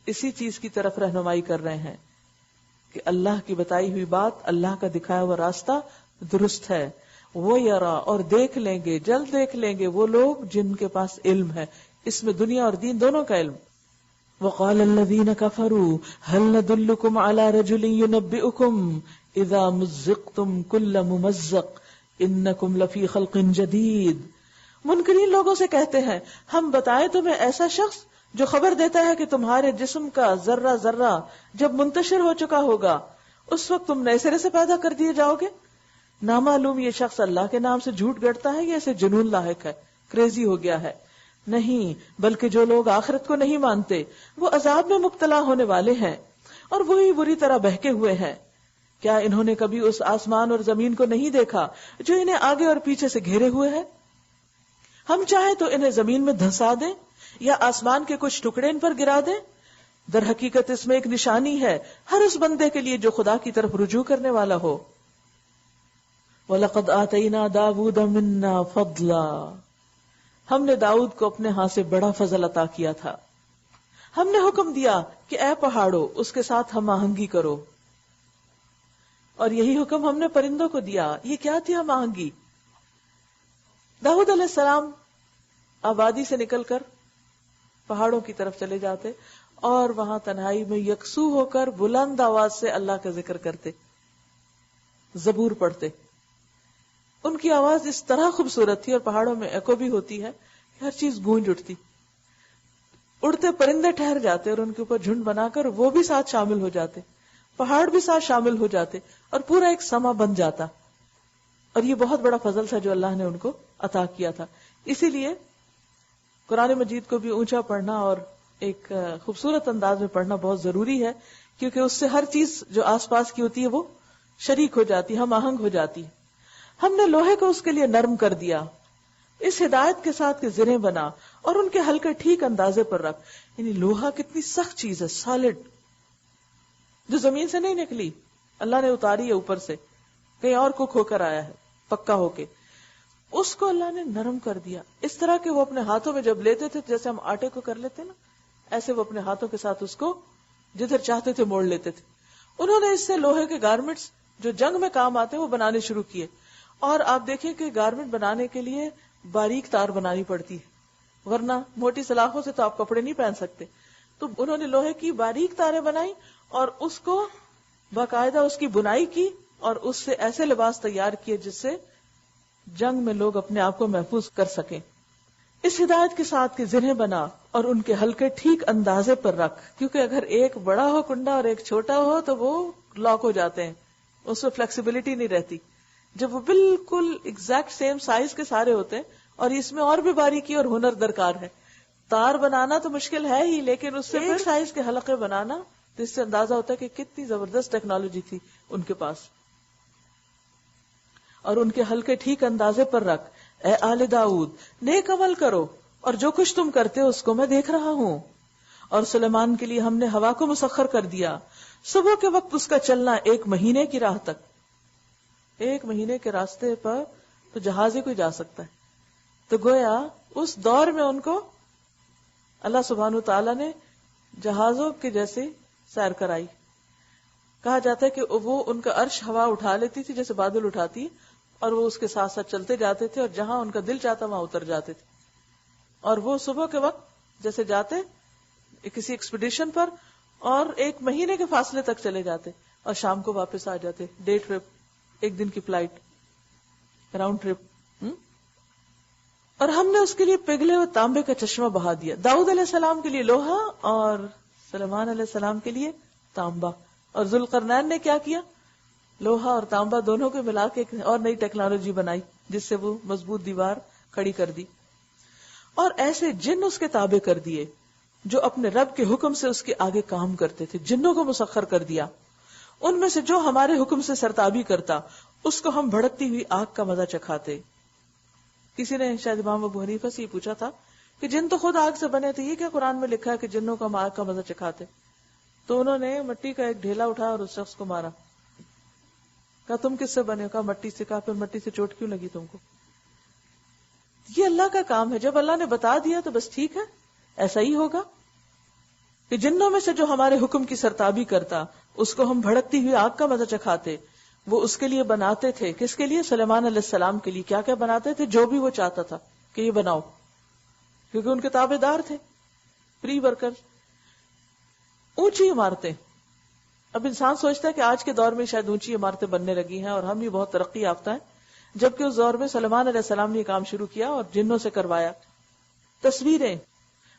اسی چیز کی طرف رہنمائی کر رہے ہیں کہ اللہ کی بتائی ہوئی بات، اللہ کا دکھایا ہوا راستہ درست ہے. وہ یرا، اور دیکھ لیں گے، جلد دیکھ لیں گے وہ لوگ جن کے پاس علم ہے، اس میں دنیا اور دین دونوں کا علم. وقال الذين كفروا هل ندلكم على رجل ينبئكم اذا مزقتم كل ممزق انكم لفي خلق جديد. منکرین لوگوں سے کہتے ہیں ہم بتائیں تمہیں ایسا شخص جو خبر دیتا ہے کہ تمہارے جسم کا ذرہ ذرہ جب منتشر ہو چکا ہوگا اس وقت تم نئے سرے سے پیدا کر دیے جاؤ گے. نامعلوم یہ شخص اللہ کے نام سے جھوٹ گڑتا ہے یا اسے جنون لاحق ہے، کریزی ہو گیا ہے. نہیں، بلکہ جو لوگ آخرت کو نہیں مانتے وہ عذاب میں مبتلا ہونے والے ہیں اور وہی بری طرح بہکے ہوئے ہیں. کیا انہوں نے کبھی اس آسمان اور زمین کو نہیں دیکھا جو انہیں آگے اور پیچھے سے گھیرے ہوئے ہیں؟ ہم چاہیں تو انہیں زمین میں دھنسا دیں یا آسمان کے کچھ ٹکڑے ان پر گرا دیں. در حقیقت اس میں ایک نشانی ہے ہر اس بندے کے لیے جو خدا کی طرف رجوع کرنے والا ہو. وَلَقَدْ آتَيْنَا دَاوُودَ مِنَّا فَضْلًا. ہم نے داؤد کو اپنے ہاں سے بڑا فضل عطا کیا تھا. ہم نے حکم دیا کہ اے پہاڑوں اس کے ساتھ ہم آہنگی کرو، اور یہی حکم ہم نے پرندوں کو دیا. یہ کیا تھی ہم آہنگی؟ داؤد علیہ السلام آبادی سے نکل کر پہاڑوں کی طرف چلے جاتے اور وہاں تنہائی میں یکسو ہو کر بلند آواز سے اللہ کا ذکر کرتے، زبور پڑھتے. ان کی آواز اس طرح خوبصورت تھی اور پہاڑوں میں ایکو بھی ہوتی ہے، ہر چیز گونج اٹھتی. اڑتے پرندے ٹھہر جاتے اور ان کے اوپر جھنڈ بنا کر وہ بھی ساتھ شامل ہو جاتے، پہاڑ بھی ساتھ شامل ہو جاتے اور پورا ایک سما بن جاتا. اور یہ بہت بڑا فضل تھا جو اللہ نے ان کو عطا کیا تھا. اسی لیے قرآن مجید کو بھی اونچا پڑھنا اور ایک خوبصورت انداز میں پڑھنا بہت ضروری ہے، کیونکہ اس سے ہر چیز جو آس پاس کی ہوتی ہے وہ شریک ہو جاتی، ہم آہنگ ہو جاتی. ہم نے لوہے کو اس کے لیے نرم کر دیا اس ہدایت کے ساتھ کہ زریں بنا اور ان کے حلقے ٹھیک اندازے پر رکھ. یعنی لوہا کتنی سخت چیز ہے، سالڈ، جو زمین سے نہیں نکلی، اللہ نے اتاری ہے اوپر سے، کہیں اور کوک ہو کر آیا ہے پکا ہو کے. اس کو اللہ نے نرم کر دیا اس طرح کہ وہ اپنے ہاتھوں میں جب لیتے تھے جیسے ہم آٹے کو کر لیتے نا، ایسے وہ اپنے ہاتھوں کے ساتھ اس کو جدھر چاہتے تھے موڑ لیتے تھے. انہوں نے اس سے لوہے کے گارمنٹس جو جنگ میں کام آتے ہیں وہ بنانے شروع کیے. اور آپ دیکھیں کہ گارمنٹ بنانے کے لیے باریک تار بنانی پڑتی ہے، ورنہ موٹی سلاخوں سے تو آپ کپڑے نہیں پہن سکتے. تو انہوں نے لوہے کی باریک تاریں بنائی اور اس کو باقاعدہ اس کی بنائی کی اور اس سے ایسے لباس تیار کیے جس سے جنگ میں لوگ اپنے آپ کو محفوظ کر سکیں. اس ہدایت کے ساتھ کہ زنہیں بنا اور ان کے حلقے ٹھیک اندازے پر رکھ، کیونکہ اگر ایک بڑا ہو کنڈا اور ایک چھوٹا ہو تو وہ لاک ہو جاتے ہیں، اس میں فلیکسیبلٹی نہیں رہتی. جب وہ بالکل ایگزیکٹ سیم سائز کے سارے ہوتے ہیں، اور اس میں اور بھی باریکی اور ہنر درکار ہے. تار بنانا تو مشکل ہے ہی، لیکن اس سے ایک سائز کے حلقے بنانا، تو اس سے اندازہ ہوتا ہے کہ کتنی زبردست ٹیکنالوجی تھی ان کے پاس. اور ان کے حلقے ٹھیک اندازے پر رکھ. اے آل داؤد، نیک عمل کرو اور جو کچھ تم کرتے ہو اس کو میں دیکھ رہا ہوں. اور سلیمان کے لیے ہم نے ہوا کو مسخر کر دیا، صبح کے وقت اس کا چلنا 1 مہینے کی راہ تک. 1 مہینے کے راستے پر تو جہاز ہی کوئی جا سکتا ہے. تو گویا اس دور میں ان کو اللہ سبحانہ وتعالی نے جہازوں کے جیسے سیر کرائی. کہا جاتا ہے کہ وہ ان کا عرش ہوا اٹھا لیتی تھی جیسے بادل اٹھاتی، اور وہ اس کے ساتھ ساتھ چلتے جاتے تھے، اور جہاں ان کا دل چاہتا وہاں اتر جاتے تھے. اور وہ صبح کے وقت جیسے جاتے کسی ایکسپیڈیشن پر، اور 1 مہینے کے فاصلے تک چلے جاتے، اور شام کو واپس آ جاتے. ڈے ٹرپ، 1 دن کی فلائٹ، راؤنڈ ٹرپ. اور ہم نے اس کے لیے پگھلے ہوئے تانبے کا چشمہ بہا دیا. داؤد علیہ السلام کے لیے لوہا اور سلیمان علیہ السلام کے لیے تانبا. اور ذوالقرنین نے کیا کیا؟ لوہا اور تانبا دونوں کو ملا کے ایک اور نئی ٹیکنالوجی بنائی، جس سے وہ مضبوط دیوار کھڑی کر دی. اور ایسے جن اس کے تابع کر دیے جو اپنے رب کے حکم سے اس کے آگے کام کرتے تھے. جنوں کو مسخر کر دیا. ان میں سے جو ہمارے حکم سے سرتابی کرتا اس کو ہم بھڑکتی ہوئی آگ کا مزہ چکھاتے. کسی نے شاید امام ابو حنیفہ سے یہ پوچھا تھا کہ جن تو خود آگ سے بنے تھے، یہ کیا قرآن میں لکھا ہے کہ جنوں کو ہم آگ کا مزہ چکھاتے؟ تو انہوں نے مٹی کا ایک ڈھیلا اٹھایا اور اس شخص کو مارا. کہا تم کس سے بنے؟ کہا مٹی سے. کہا پھر مٹی سے چوٹ کیوں لگی تم کو؟ یہ اللہ کا کام ہے. جب اللہ نے بتا دیا تو بس ٹھیک ہے، ایسا ہی ہوگا. کہ جنوں میں سے جو ہمارے حکم کی سرتابی کرتا اس کو ہم بھڑکتی ہوئی آگ کا مزہ چکھاتے. وہ اس کے لیے بناتے تھے. کس کے لیے؟ سلیمان علیہ السلام کے لیے. کیا کیا بناتے تھے؟ جو بھی وہ چاہتا تھا کہ یہ بناؤ، کیونکہ ان کے تابع دار تھے، فری ورکر. اونچی عمارتیں. اب انسان سوچتا ہے کہ آج کے دور میں شاید اونچی عمارتیں بننے لگی ہیں اور ہم بھی بہت ترقی یافتہ ہیں، جبکہ اس دور میں سلیمان علیہ السلام نے یہ کام شروع کیا اور جنوں سے کروایا. تصویریں،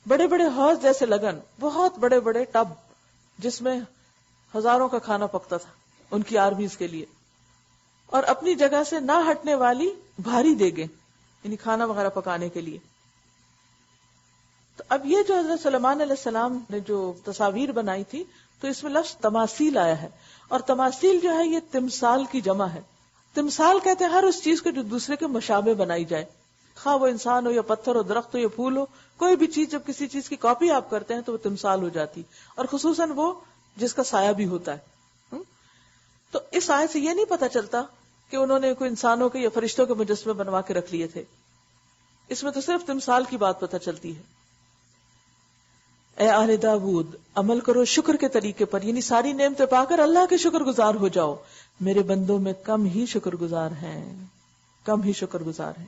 بڑے بڑے حوض جیسے لگن، بہت بڑے بڑے ٹب جس میں ہزاروں کا کھانا پکتا تھا ان کی آرمیز کے لیے، اور اپنی جگہ سے نہ ہٹنے والی بھاری دیگیں، یعنی کھانا وغیرہ پکانے کے لیے. تو اب یہ جو حضرت سلیمان علیہ السلام نے جو تصاویر بنائی تھی، تو اس میں لفظ تماثیل آیا ہے. اور تماثیل جو ہے یہ تمثال کی جمع ہے. تمثال کہتے ہیں ہر اس چیز کو جو دوسرے کے مشابہ بنائی جائے، خواہ وہ انسان ہو یا پتھر ہو، درخت ہو یا پھول ہو، کوئی بھی چیز جب کسی چیز کی کاپی آپ کرتے ہیں تو وہ تمثال ہو جاتی، اور خصوصاً وہ جس کا سایہ بھی ہوتا ہے. تو اس آیت سے یہ نہیں پتا چلتا کہ انہوں نے کوئی انسانوں کے یا فرشتوں کے مجسمے بنوا کے رکھ لیے تھے. اس میں تو صرف تمثال کی بات پتا چلتی ہے. اے آل داود، عمل کرو شکر کے طریقے پر، یعنی ساری نعمتیں پا کر اللہ کے شکر گزار ہو جاؤ. میرے بندوں میں کم ہی شکر گزار ہیں، کم ہی شکر گزار ہیں.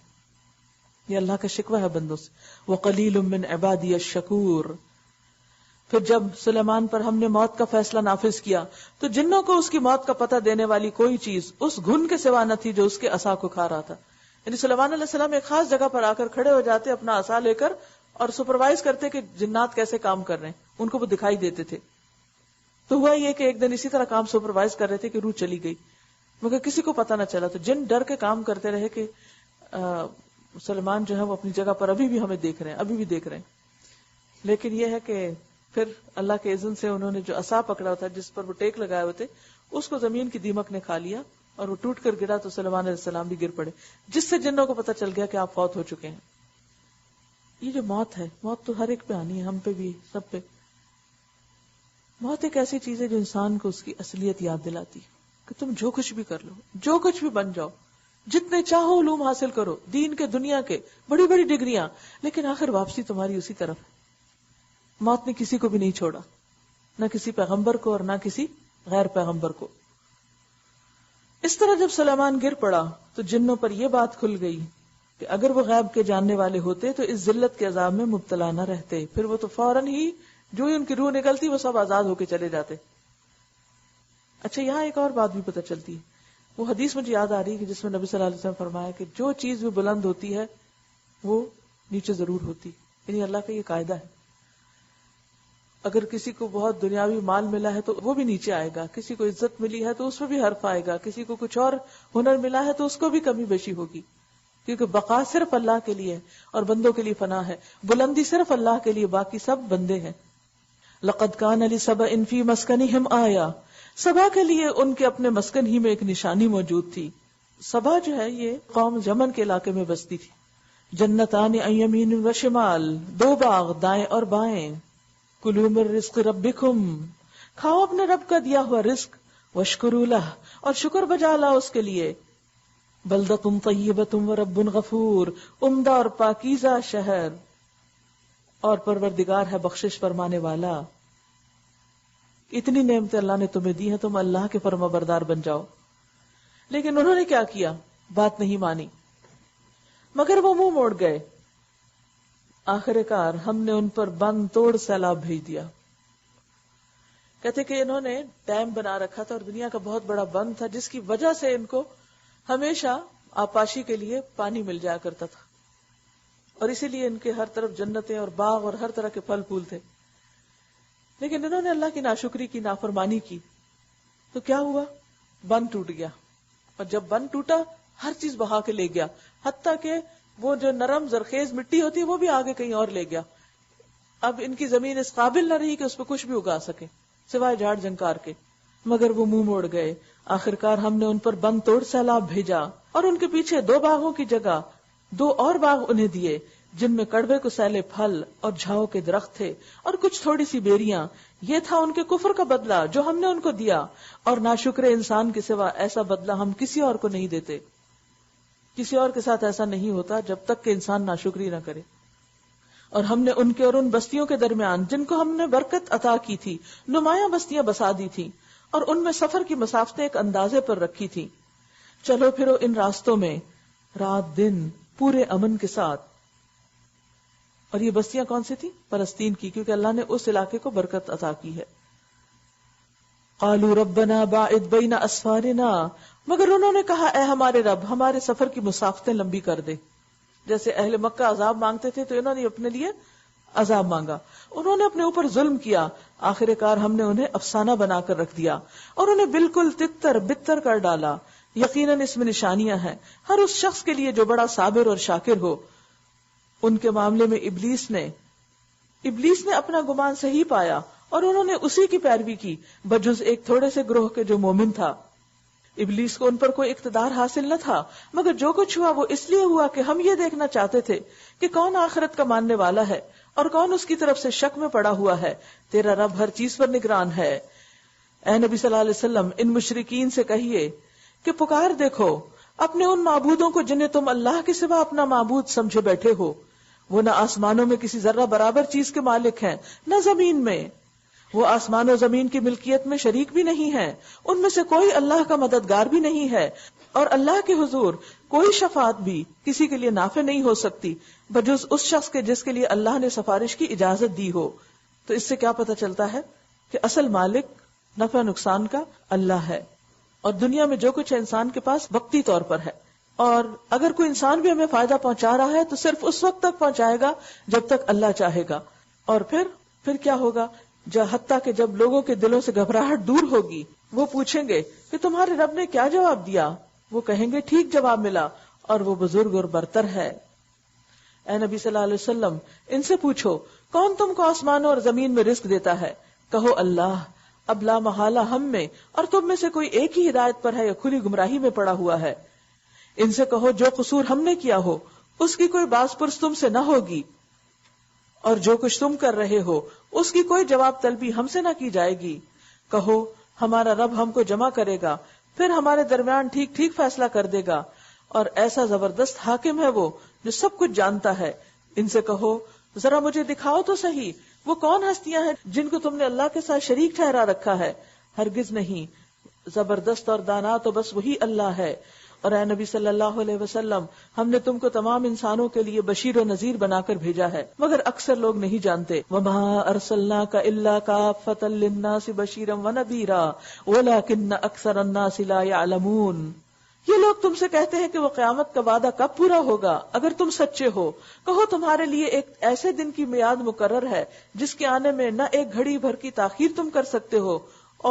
یہ اللہ کا شکوہ ہے بندوں سے. وَقَلِيلٌ مِّنْ عِبَادِيَ الشَّكُورُ. پھر جب سلیمان پر ہم نے موت کا فیصلہ نافذ کیا تو جنوں کو اس کی موت کا پتہ دینے والی کوئی چیز اس گھن کے سوا نہ تھی جو اس کے عصا کو کھا رہا تھا. یعنی سلیمان علیہ السلام ایک خاص جگہ پر آ کر کھڑے ہو جاتے اپنا عصا لے کر اور سپروائز کرتے کہ جنات کیسے کام کر رہے ہیں، ان کو وہ دکھائی دیتے تھے. تو ہوا یہ کہ ایک دن اسی طرح کام سپروائز کر رہے تھے کہ روح چلی گئی، مگر کسی کو پتہ نہ چلا. تو جن ڈر کے کام کرتے رہے کہ سلیمان جو ہے وہ اپنی جگہ پر ابھی بھی ہمیں دیکھ رہے ہیں، ابھی بھی دیکھ رہے ہیں. لیکن یہ ہے کہ پھر اللہ کے اذن سے انہوں نے جو عصا پکڑا تھا جس پر وہ ٹیک لگائے ہوئے تھے اس کو زمین کی دیمک نے کھا لیا اور وہ ٹوٹ کر گرا تو سلیمان علیہ السلام بھی گر پڑے، جس سے جنوں کو پتہ چل گیا کہ آپ فوت ہو چکے ہیں. یہ جو موت ہے، موت تو ہر ایک پہ آنی ہے، ہم پہ بھی، سب پہ. موت ایک ایسی چیز ہے جو انسان کو اس کی اصلیت یاد دلاتی ہے کہ تم جو کچھ بھی کر لو، جو کچھ بھی بن جاؤ، جتنے چاہو علوم حاصل کرو، دین کے دنیا کے، بڑی بڑی ڈگریاں، لیکن آخر واپسی تمہاری اسی طرف ہے. موت نے کسی کو بھی نہیں چھوڑا، نہ کسی پیغمبر کو اور نہ کسی غیر پیغمبر کو. اس طرح جب سلیمان گر پڑا تو جنوں پر یہ بات کھل گئی کہ اگر وہ غیب کے جاننے والے ہوتے تو اس ذلت کے عذاب میں مبتلا نہ رہتے. پھر وہ تو فوراً ہی جو ہی ان کی روح نکلتی وہ سب آزاد ہو کے چلے جاتے. اچھا، یہاں ایک اور بات بھی پتہ چلتی ہے. وہ حدیث مجھے یاد آ رہی ہے کہ جس میں نبی صلی اللہ علیہ وسلم فرمایا کہ جو چیز بھی بلند ہوتی ہے وہ نیچے ضرور ہوتی، یعنی اللہ کا یہ قاعدہ ہے. اگر کسی کو بہت دنیاوی مال ملا ہے تو وہ بھی نیچے آئے گا، کسی کو عزت ملی ہے تو اس میں بھی حرف آئے گا، کسی کو کچھ اور ہنر ملا ہے تو اس کو بھی کمی بیشی ہوگی، کیونکہ بقا صرف اللہ کے لیے اور بندوں کے لیے فنا ہے. بلندی صرف اللہ کے لیے، باقی سب بندے ہیں. لقد کان لسبأ فی مسکنہم آیہ، سبا کے لیے ان کے اپنے مسکن ہی میں ایک نشانی موجود تھی. سبا جو ہے یہ قوم یمن کے علاقے میں بستی تھی. جنتان عن یمین و شمال، دو باغ دائیں اور بائیں. کلوا من رزق ربکم، کھاؤ اپنے رب کا دیا ہوا رزق. واشکروا لہ، اور شکر بجا لاؤ اس کے لیے. بلدۃ طیبۃ ورب غفور، عمدہ اور پاکیزہ شہر اور پروردگار ہے بخشش فرمانے والا. اتنی نعمتیں اللہ نے تمہیں دی ہیں، تم اللہ کے فرما بردار بن جاؤ. لیکن انہوں نے کیا کیا؟ بات نہیں مانی، مگر وہ منہ موڑ گئے. آخر کار ہم نے ان پر بند توڑ سیلاب بھیج دیا. کہتے کہ انہوں نے ڈیم بنا رکھا تھا اور دنیا کا بہت بڑا بند تھا، جس کی وجہ سے ان کو ہمیشہ آبپاشی کے لیے پانی مل جایا کرتا تھا، اور اسی لیے ان کے ہر طرف جنتیں اور باغ اور ہر طرح کے پھل پھول تھے. لیکن انہوں نے اللہ کی ناشکری کی، نافرمانی کی، تو کیا ہوا؟ بند ٹوٹ گیا. اور جب بند ٹوٹا ہر چیز بہا کے لے گیا، حتیٰ کہ وہ جو نرم زرخیز مٹی ہوتی ہے وہ بھی آگے کہیں اور لے گیا. اب ان کی زمین اس قابل نہ رہی کہ اس پہ کچھ بھی اگا سکے سوائے جھاڑ جھنکار کے. مگر وہ منہ موڑ گئے. آخرکار ہم نے ان پر بند توڑ سیلاب بھیجا، اور ان کے پیچھے 2 باغوں کی جگہ 2 اور باغ انہیں دیے، جن میں کڑوے کو سیلے پھل اور جھاؤ کے درخت تھے اور کچھ تھوڑی سی بیریاں. یہ تھا ان کے کفر کا بدلہ جو ہم نے ان کو دیا، اور ناشکر انسان کے سوا ایسا بدلہ ہم کسی اور کو نہیں دیتے. کسی اور کے ساتھ ایسا نہیں ہوتا جب تک کہ انسان ناشکری نہ کرے. اور ہم نے ان کے اور ان بستیوں کے درمیان جن کو ہم نے برکت عطا کی تھی نمایاں بستیاں بسا دی تھی، اور ان میں سفر کی مسافتیں ایک اندازے پر رکھی تھی. چلو پھرو ان راستوں میں رات دن پورے امن کے ساتھ. اور یہ بستیاں کون سی تھی؟ فلسطین کی، کیونکہ اللہ نے اس علاقے کو برکت عطا کی ہے. قالوا ربنا باعد بین اسفارنا، مگر انہوں نے کہا اے ہمارے رب ہمارے سفر کی مسافتیں لمبی کر دے. جیسے اہل مکہ عذاب مانگتے تھے تو انہوں نے اپنے لیے عذاب مانگا. انہوں نے اپنے اوپر ظلم کیا، آخر کار ہم نے انہیں افسانہ بنا کر رکھ دیا اور انہیں بالکل تتر بتر کر ڈالا. یقیناً اس میں نشانیاں ہیں ہر اس شخص کے لیے جو بڑا صابر اور شاکر ہو. ان کے معاملے میں ابلیس نے اپنا گمان صحیح پایا اور انہوں نے اسی کی پیروی کی، بجز ایک تھوڑے سے گروہ کے جو مومن تھا. ابلیس کو ان پر کوئی اقتدار حاصل نہ تھا، مگر جو کچھ ہوا وہ اس لیے ہوا کہ ہم یہ دیکھنا چاہتے تھے کہ کون آخرت کا ماننے والا ہے اور کون اس کی طرف سے شک میں پڑا ہوا ہے. تیرا رب ہر چیز پر نگران ہے. اے نبی صلی اللہ علیہ وسلم ان مشرکین سے کہیے کہ پکار دیکھو اپنے ان معبودوں کو جنہیں تم اللہ کے سوا اپنا معبود سمجھے بیٹھے ہو. وہ نہ آسمانوں میں کسی ذرہ برابر چیز کے مالک ہیں نہ زمین میں. وہ آسمان و زمین کی ملکیت میں شریک بھی نہیں ہے، ان میں سے کوئی اللہ کا مددگار بھی نہیں ہے، اور اللہ کے حضور کوئی شفاعت بھی کسی کے لیے نافع نہیں ہو سکتی بجز اس شخص کے جس کے لیے اللہ نے سفارش کی اجازت دی ہو. تو اس سے کیا پتہ چلتا ہے کہ اصل مالک نفع نقصان کا اللہ ہے، اور دنیا میں جو کچھ ہے انسان کے پاس وقتی طور پر ہے، اور اگر کوئی انسان بھی ہمیں فائدہ پہنچا رہا ہے تو صرف اس وقت تک پہنچائے گا جب تک اللہ چاہے گا. اور پھر کیا ہوگا؟ حتیٰ کہ جب لوگوں کے دلوں سے گھبراہٹ دور ہوگی وہ پوچھیں گے کہ تمہارے رب نے کیا جواب دیا؟ وہ کہیں گے ٹھیک جواب ملا، اور وہ بزرگ اور برتر ہے. اے نبی صلی اللہ علیہ وسلم ان سے پوچھو کون تم کو آسمانوں اور زمین میں رزق دیتا ہے؟ کہو اللہ. اب لا محالہ ہم میں اور تم میں سے کوئی ایک ہی ہدایت پر ہے یا کھلی گمراہی میں پڑا ہوا ہے. ان سے کہو جو قصور ہم نے کیا ہو اس کی کوئی باز پرس تم سے نہ ہوگی، اور جو کچھ تم کر رہے ہو اس کی کوئی جواب طلبی ہم سے نہ کی جائے گی. کہو ہمارا رب ہم کو جمع کرے گا، پھر ہمارے درمیان ٹھیک ٹھیک فیصلہ کر دے گا، اور ایسا زبردست حاکم ہے وہ جو سب کچھ جانتا ہے. ان سے کہو ذرا مجھے دکھاؤ تو صحیح وہ کون ہستیاں ہیں جن کو تم نے اللہ کے ساتھ شریک ٹھہرا رکھا ہے. ہرگز نہیں، زبردست اور دانا تو بس وہی اللہ ہے. اور اے نبی صلی اللہ علیہ وسلم ہم نے تم کو تمام انسانوں کے لیے بشیر و نذیر بنا کر بھیجا ہے، مگر اکثر لوگ نہیں جانتے. وَمَا أَرْسَلْنَاكَ إِلَّا كَافَّةً لِلنَّاسِ بَشِيرًا وَنَذِيرًا وَلَكِنَّ أَكْثَرَ النَّاسِ لَا يَعْلَمُونَ. یہ لوگ تم سے کہتے ہیں کہ وہ قیامت کا وعدہ کب پورا ہوگا؟ اگر تم سچے ہو کہو تمہارے لیے ایک ایسے دن کی میعاد مقرر ہے جس کے آنے میں نہ ایک گھڑی بھر کی تاخیر تم کر سکتے ہو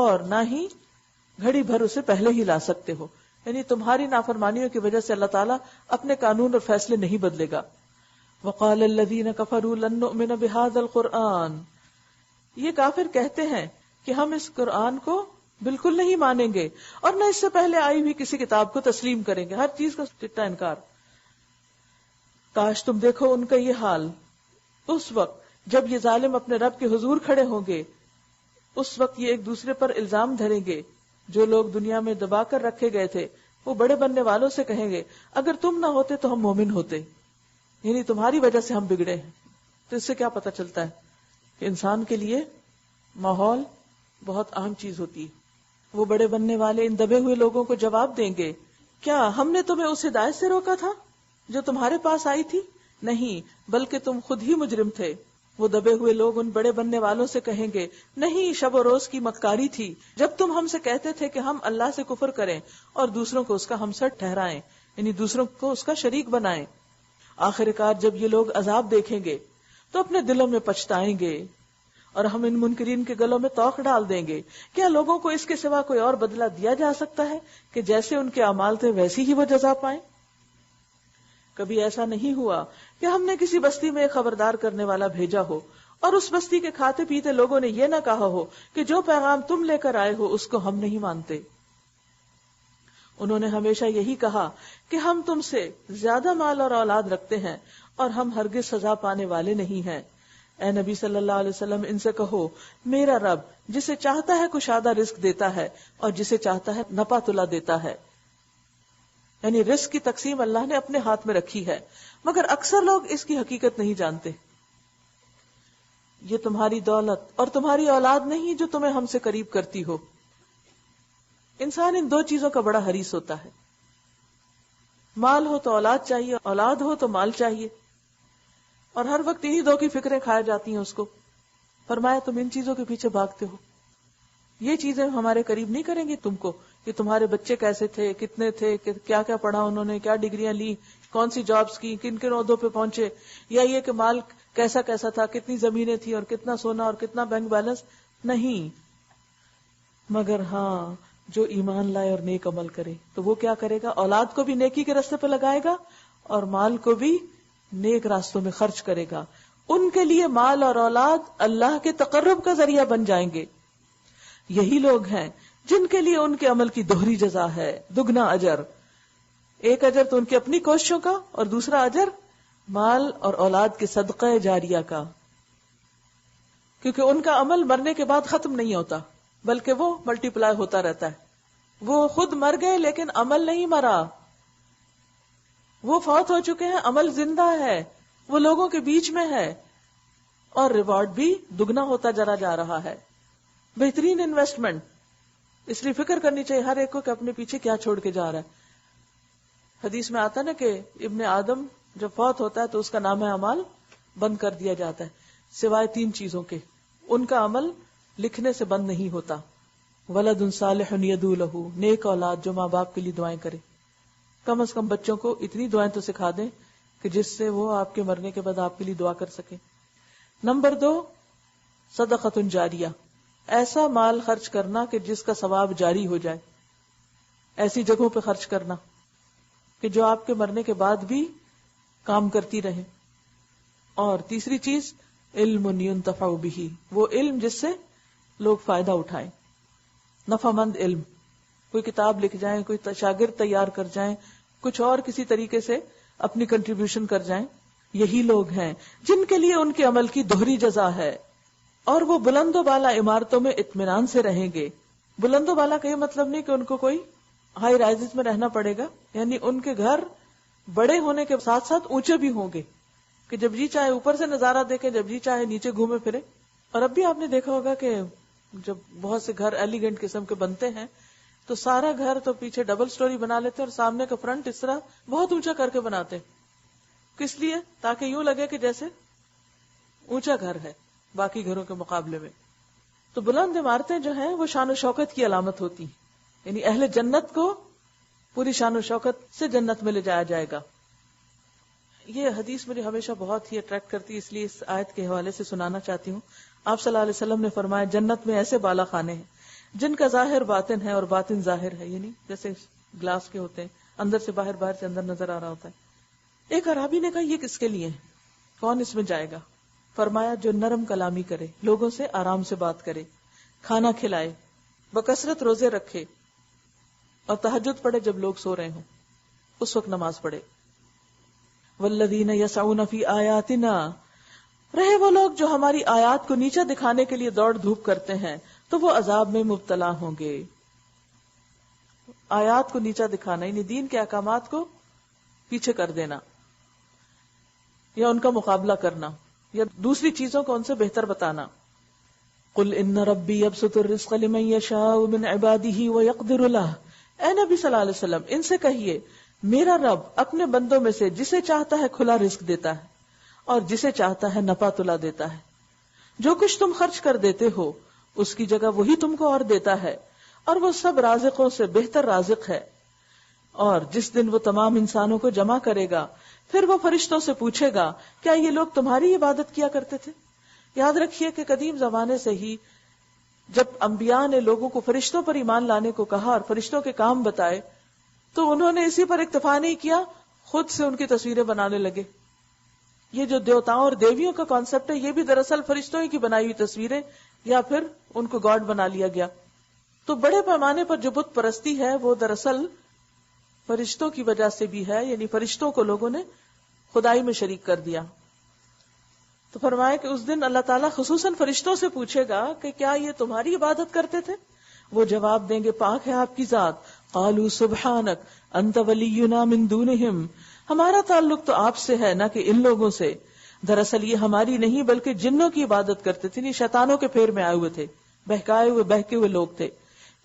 اور نہ ہی گھڑی بھر اسے پہلے ہی لا سکتے ہو. یعنی تمہاری نافرمانیوں کی وجہ سے اللہ تعالیٰ اپنے قانون اور فیصلے نہیں بدلے گا. وقال الذین کفروا لن نؤمن بهذا القرآن، یہ کافر کہتے ہیں کہ ہم اس قرآن کو بالکل نہیں مانیں گے اور نہ اس سے پہلے آئی ہوئی کسی کتاب کو تسلیم کریں گے. ہر چیز کا چٹا انکار. کاش تم دیکھو ان کا یہ حال اس وقت جب یہ ظالم اپنے رب کے حضور کھڑے ہوں گے. اس وقت یہ ایک دوسرے پر الزام دھریں گے. جو لوگ دنیا میں دبا کر رکھے گئے تھے وہ بڑے بننے والوں سے کہیں گے اگر تم نہ ہوتے تو ہم مومن ہوتے، یعنی تمہاری وجہ سے ہم بگڑے ہیں. تو اس سے کیا پتہ چلتا ہے کہ انسان کے لیے ماحول بہت اہم چیز ہوتی ہے. وہ بڑے بننے والے ان دبے ہوئے لوگوں کو جواب دیں گے کیا ہم نے تمہیں اس ہدایت سے روکا تھا جو تمہارے پاس آئی تھی؟ نہیں، بلکہ تم خود ہی مجرم تھے. وہ دبے ہوئے لوگ ان بڑے بننے والوں سے کہیں گے نہیں، شب و روز کی مکاری تھی جب تم ہم سے کہتے تھے کہ ہم اللہ سے کفر کریں اور دوسروں کو اس کا ہمسر ٹھہرائیں، یعنی دوسروں کو اس کا شریک بنائیں. آخرکار جب یہ لوگ عذاب دیکھیں گے تو اپنے دلوں میں پچھتائیں گے اور ہم ان منکرین کے گلوں میں توق ڈال دیں گے. کیا لوگوں کو اس کے سوا کوئی اور بدلہ دیا جا سکتا ہے کہ جیسے ان کے اعمال تھے ویسی ہی وہ جزا پائیں؟ کبھی ایسا نہیں ہوا کہ ہم نے کسی بستی میں ایک خبردار کرنے والا بھیجا ہو اور اس بستی کے کھاتے پیتے لوگوں نے یہ نہ کہا ہو کہ جو پیغام تم لے کر آئے ہو اس کو ہم نہیں مانتے. انہوں نے ہمیشہ یہی کہا کہ ہم تم سے زیادہ مال اور اولاد رکھتے ہیں اور ہم ہرگز سزا پانے والے نہیں ہیں. اے نبی صلی اللہ علیہ وسلم ان سے کہو میرا رب جسے چاہتا ہے کشادہ رزق دیتا ہے اور جسے چاہتا ہے نپا تلا دیتا ہے. یعنی رزق کی تقسیم اللہ نے اپنے ہاتھ میں رکھی ہے مگر اکثر لوگ اس کی حقیقت نہیں جانتے. یہ تمہاری دولت اور تمہاری اولاد نہیں جو تمہیں ہم سے قریب کرتی ہو. انسان ان دو چیزوں کا بڑا حریص ہوتا ہے. مال ہو تو اولاد چاہیے، اولاد ہو تو مال چاہیے، اور ہر وقت انہی دو کی فکریں کھائی جاتی ہیں اس کو. فرمایا تم ان چیزوں کے پیچھے بھاگتے ہو. یہ چیزیں ہمارے قریب نہیں کریں گی تم کو کہ تمہارے بچے کیسے تھے، کتنے تھے، کیا کیا پڑھا انہوں نے، کیا ڈگریاں لی، کون سی جابز کی، کن کن عہدوں پہ پہنچے، یا یہ کہ مال کیسا کیسا تھا، کتنی زمینیں تھیں اور کتنا سونا اور کتنا بینک بیلنس. نہیں، مگر ہاں جو ایمان لائے اور نیک عمل کرے تو وہ کیا کرے گا؟ اولاد کو بھی نیکی کے راستے پہ لگائے گا اور مال کو بھی نیک راستوں میں خرچ کرے گا. ان کے لیے مال اور اولاد اللہ کے تقرب کا ذریعہ بن جائیں گے. یہی لوگ ہیں جن کے لیے ان کے عمل کی دوہری جزا ہے، دگنا اجر. ایک اجر تو ان کی اپنی کوششوں کا اور دوسرا اجر مال اور اولاد کے صدقہ جاریہ کا، کیونکہ ان کا عمل مرنے کے بعد ختم نہیں ہوتا بلکہ وہ ملٹی پلائی ہوتا رہتا ہے. وہ خود مر گئے لیکن عمل نہیں مرا. وہ فوت ہو چکے ہیں، عمل زندہ ہے، وہ لوگوں کے بیچ میں ہے اور ریوارڈ بھی دگنا ہوتا چلا جا رہا ہے. بہترین انویسٹمنٹ. اس لیے فکر کرنی چاہیے ہر ایک کو کہ اپنے پیچھے کیا چھوڑ کے جا رہا ہے. حدیث میں آتا نا کہ ابن آدم جب فوت ہوتا ہے تو اس کا نام اعمال بند کر دیا جاتا ہے سوائے 3 چیزوں کے. ان کا عمل لکھنے سے بند نہیں ہوتا. ولد صالح یدعو لہ، نیک اولاد جو ماں باپ کے لیے دعائیں کرے. کم از کم بچوں کو اتنی دعائیں تو سکھا دیں کہ جس سے وہ آپ کے مرنے کے بعد آپ کے لیے دعا کر سکیں. نمبر 2 صدقۃ جاریہ، ایسا مال خرچ کرنا کہ جس کا ثواب جاری ہو جائے. ایسی جگہوں پہ خرچ کرنا کہ جو آپ کے مرنے کے بعد بھی کام کرتی رہے. اور تیسری چیز علم ينتفع به، وہ علم جس سے لوگ فائدہ اٹھائیں. نفع مند علم، کوئی کتاب لکھ جائیں، کوئی شاگرد تیار کر جائیں، کچھ اور کسی طریقے سے اپنی کنٹریبیوشن کر جائیں. یہی لوگ ہیں جن کے لیے ان کے عمل کی دوہری جزا ہے اور وہ بلند و بالا عمارتوں میں اطمینان سے رہیں گے. بلند و بالا کا یہ مطلب نہیں کہ ان کو کوئی ہائی رائزز میں رہنا پڑے گا، یعنی ان کے گھر بڑے ہونے کے ساتھ ساتھ اونچے بھی ہوں گے کہ جب جی چاہے اوپر سے نظارہ دیکھے، جب جی چاہے نیچے گھومے پھرے. اور اب بھی آپ نے دیکھا ہوگا کہ جب بہت سے گھر ایلیگنٹ قسم کے بنتے ہیں تو سارا گھر تو پیچھے ڈبل سٹوری بنا لیتے اور سامنے کا فرنٹ اس طرح بہت اونچا کر کے بناتے. کس لیے؟ تاکہ یوں لگے کہ جیسے اونچا گھر ہے باقی گھروں کے مقابلے میں. تو بلند عمارتیں جو ہیں وہ شان و شوکت کی علامت ہوتی ہیں. یعنی اہل جنت کو پوری شان و شوکت سے جنت میں لے جایا جائے گا. یہ حدیث مجھے ہمیشہ بہت ہی اٹریکٹ کرتی ہے، اس لیے اس آیت کے حوالے سے سنانا چاہتی ہوں. آپ صلی اللہ علیہ وسلم نے فرمایا جنت میں ایسے بالا خانے ہیں جن کا ظاہر باطن ہے اور باطن ظاہر ہے، یعنی جیسے گلاس کے ہوتے ہیں، اندر سے باہر، باہر سے اندر نظر آ رہا ہوتا ہے. ایک اعرابی نے کہا یہ کس کے لیے ہے، کون اس میں جائے گا؟ فرمایا جو نرم کلامی کرے، لوگوں سے آرام سے بات کرے، کھانا کھلائے، بکثرت روزے رکھے اور تہجد پڑھے جب لوگ سو رہے ہوں، اس وقت نماز پڑھے. والذین یسعون فی آیاتنا، رہے وہ لوگ جو ہماری آیات کو نیچا دکھانے کے لیے دوڑ دھوپ کرتے ہیں تو وہ عذاب میں مبتلا ہوں گے. آیات کو نیچا دکھانا یعنی دین کے احکامات کو پیچھے کر دینا یا ان کا مقابلہ کرنا یا دوسری چیزوں کو ان سے بہتر بتانا. قل ان ربی یبسط الرزق لمن یشاء من عباده ویقدر له، اے نبی صلی اللہ علیہ وسلم ان سے کہیے میرا رب اپنے بندوں میں سے جسے چاہتا ہے کھلا رزق دیتا ہے اور جسے چاہتا ہے نپا تلا دیتا ہے. جو کچھ تم خرچ کر دیتے ہو اس کی جگہ وہی تم کو اور دیتا ہے، اور وہ سب رازقوں سے بہتر رازق ہے. اور جس دن وہ تمام انسانوں کو جمع کرے گا پھر وہ فرشتوں سے پوچھے گا کیا یہ لوگ تمہاری عبادت کیا کرتے تھے؟ یاد رکھیے کہ قدیم زمانے سے ہی جب انبیاء نے لوگوں کو فرشتوں پر ایمان لانے کو کہا اور فرشتوں کے کام بتائے تو انہوں نے اسی پر اکتفا نہیں کیا، خود سے ان کی تصویریں بنانے لگے. یہ جو دیوتاؤں اور دیویوں کا کانسیپٹ ہے یہ بھی دراصل فرشتوں ہی کی بنائی ہوئی تصویریں یا پھر ان کو گاڈ بنا لیا گیا. تو بڑے پیمانے پر جو بت پرستی ہے وہ دراصل فرشتوں کی وجہ سے بھی ہے، یعنی فرشتوں کو لوگوں نے خدائی میں شریک کر دیا. تو فرمایا کہ اس دن اللہ تعالیٰ خصوصاً فرشتوں سے پوچھے گا کہ کیا یہ تمہاری عبادت کرتے تھے؟ وہ جواب دیں گے پاک ہے آپ کی ذات. قالوا سبحانک انت ولینا من دونہم، ہمارا تعلق تو آپ سے ہے نہ کہ ان لوگوں سے. دراصل یہ ہماری نہیں بلکہ جنوں کی عبادت کرتے تھے، یعنی شیطانوں کے پھیر میں آئے ہوئے تھے، بہکائے ہوئے بہکے ہوئے لوگ تھے.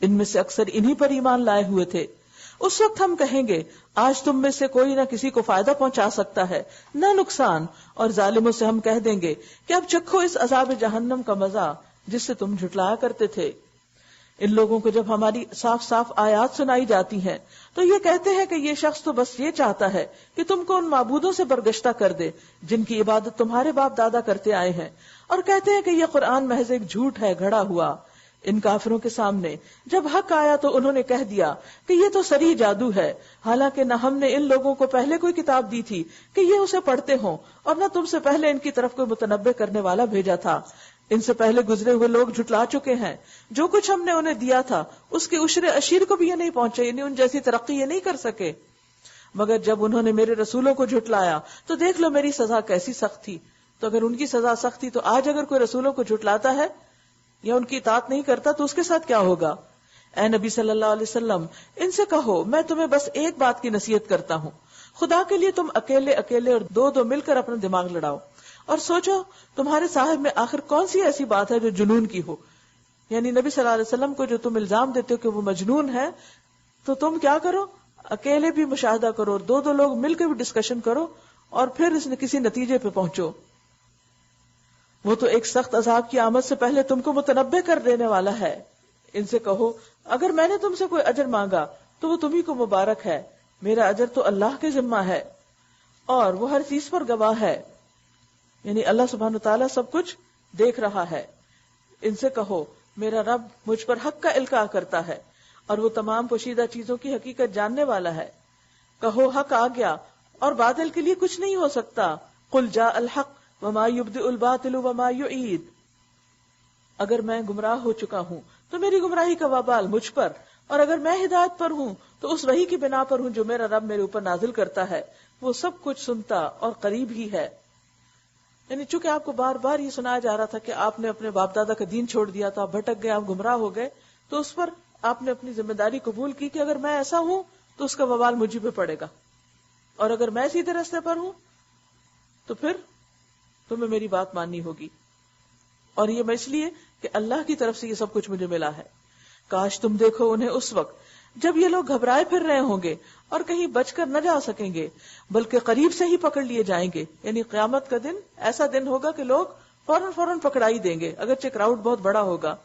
ان میں سے اکثر انہی پر ایمان لائے ہوئے تھے. اس وقت ہم کہیں گے آج تم میں سے کوئی نہ کسی کو فائدہ پہنچا سکتا ہے نہ نقصان، اور ظالموں سے ہم کہہ دیں گے کہ اب چکھو اس عذاب جہنم کا مزہ جس سے تم جھٹلایا کرتے تھے. ان لوگوں کو جب ہماری صاف صاف آیات سنائی جاتی ہیں تو یہ کہتے ہیں کہ یہ شخص تو بس یہ چاہتا ہے کہ تم کو ان معبودوں سے برگشتہ کر دے جن کی عبادت تمہارے باپ دادا کرتے آئے ہیں، اور کہتے ہیں کہ یہ قرآن محض ایک جھوٹ ہے گھڑا ہوا. ان کافروں کے سامنے جب حق آیا تو انہوں نے کہہ دیا کہ یہ تو صریح جادو ہے، حالانکہ نہ ہم نے ان لوگوں کو پہلے کوئی کتاب دی تھی کہ یہ اسے پڑھتے ہوں، اور نہ تم سے پہلے ان کی طرف کوئی متنبع کرنے والا بھیجا تھا. ان سے پہلے گزرے ہوئے لوگ جھٹلا چکے ہیں، جو کچھ ہم نے انہیں دیا تھا اس کے عشر اشیر کو بھی یہ نہیں پہنچے، یعنی ان جیسی ترقی یہ نہیں کر سکے. مگر جب انہوں نے میرے رسولوں کو جھٹلایا تو دیکھ لو میری سزا کیسی سخت تھی. تو اگر ان کی سزا سخت تھی تو آج اگر کوئی رسولوں کو جھٹلاتا ہے یا ان کی اطاعت نہیں کرتا تو اس کے ساتھ کیا ہوگا؟ اے نبی صلی اللہ علیہ وسلم ان سے کہو میں تمہیں بس ایک بات کی نصیحت کرتا ہوں، خدا کے لیے تم اکیلے اکیلے اور دو دو مل کر اپنا دماغ لڑاؤ اور سوچو تمہارے صاحب میں آخر کون سی ایسی بات ہے جو جنون کی ہو. یعنی نبی صلی اللہ علیہ وسلم کو جو تم الزام دیتے ہو کہ وہ مجنون ہے، تو تم کیا کرو، اکیلے بھی مشاہدہ کرو اور دو دو لوگ مل کے بھی ڈسکشن کرو اور پھر اس نے کسی نتیجے پہ پہنچو. وہ تو ایک سخت عذاب کی آمد سے پہلے تم کو متنبع کر دینے والا ہے. ان سے کہو اگر میں نے تم سے کوئی اجر مانگا تو وہ تمہیں کو مبارک ہے، میرا اجر تو اللہ کے ذمہ ہے اور وہ ہر چیز پر گواہ ہے، یعنی اللہ سبحانہ وتعالیٰ سب کچھ دیکھ رہا ہے. ان سے کہو میرا رب مجھ پر حق کا القاء کرتا ہے اور وہ تمام پوشیدہ چیزوں کی حقیقت جاننے والا ہے. کہو حق آ گیا اور باطل کے لیے کچھ نہیں ہو سکتا. قل جاء الحق وما یبدئ الباطل وما یعید. اگر میں گمراہ ہو چکا ہوں تو میری گمراہی کا وبال مجھ پر، اور اگر میں ہدایت پر ہوں تو اس وحی کی بنا پر ہوں جو میرا رب میرے اوپر نازل کرتا ہے. وہ سب کچھ سنتا اور قریب ہی ہے. یعنی چونکہ آپ کو بار بار یہ سنایا جا رہا تھا کہ آپ نے اپنے باپ دادا کا دین چھوڑ دیا تھا، بھٹک گئے، آپ گمراہ ہو گئے، تو اس پر آپ نے اپنی ذمہ داری قبول کی کہ اگر میں ایسا ہوں تو اس کا وبال مجھے پہ پڑے گا، اور اگر میں سیدھے راستے پر ہوں تو پھر تمہیں میری بات ماننی ہوگی. اور یہ میں اس لیے کہ اللہ کی طرف سے یہ سب کچھ مجھے ملا ہے. کاش تم دیکھو انہیں اس وقت جب یہ لوگ گھبرائے پھر رہے ہوں گے اور کہیں بچ کر نہ جا سکیں گے، بلکہ قریب سے ہی پکڑ لیے جائیں گے. یعنی قیامت کا دن ایسا دن ہوگا کہ لوگ فوراً پکڑائی دیں گے، اگرچہ کراؤڈ بہت بڑا ہوگا.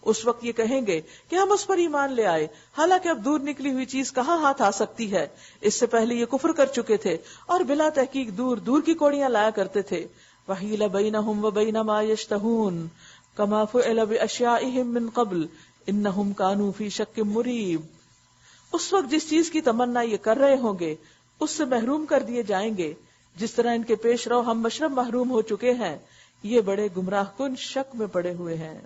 اس وقت یہ کہیں گے کہ ہم اس پر ایمان لے آئے، حالانکہ اب دور نکلی ہوئی چیز کہاں ہاتھ آ سکتی ہے، اس سے پہلے یہ کفر کر چکے تھے اور بلا تحقیق دور دور کی کوڑیاں لایا کرتے تھے۔ وحیل بینہم وبین ما یشتہون کما فعل باشیائہم من قبل انہم کانوا فی شک مریب۔ اس وقت جس چیز کی تمنا یہ کر رہے ہوں گے اس سے محروم کر دیے جائیں گے، جس طرح ان کے پیش رو ہم مشرب محروم ہو چکے ہیں، یہ بڑے گمراہ کن شک میں پڑے ہوئے ہیں۔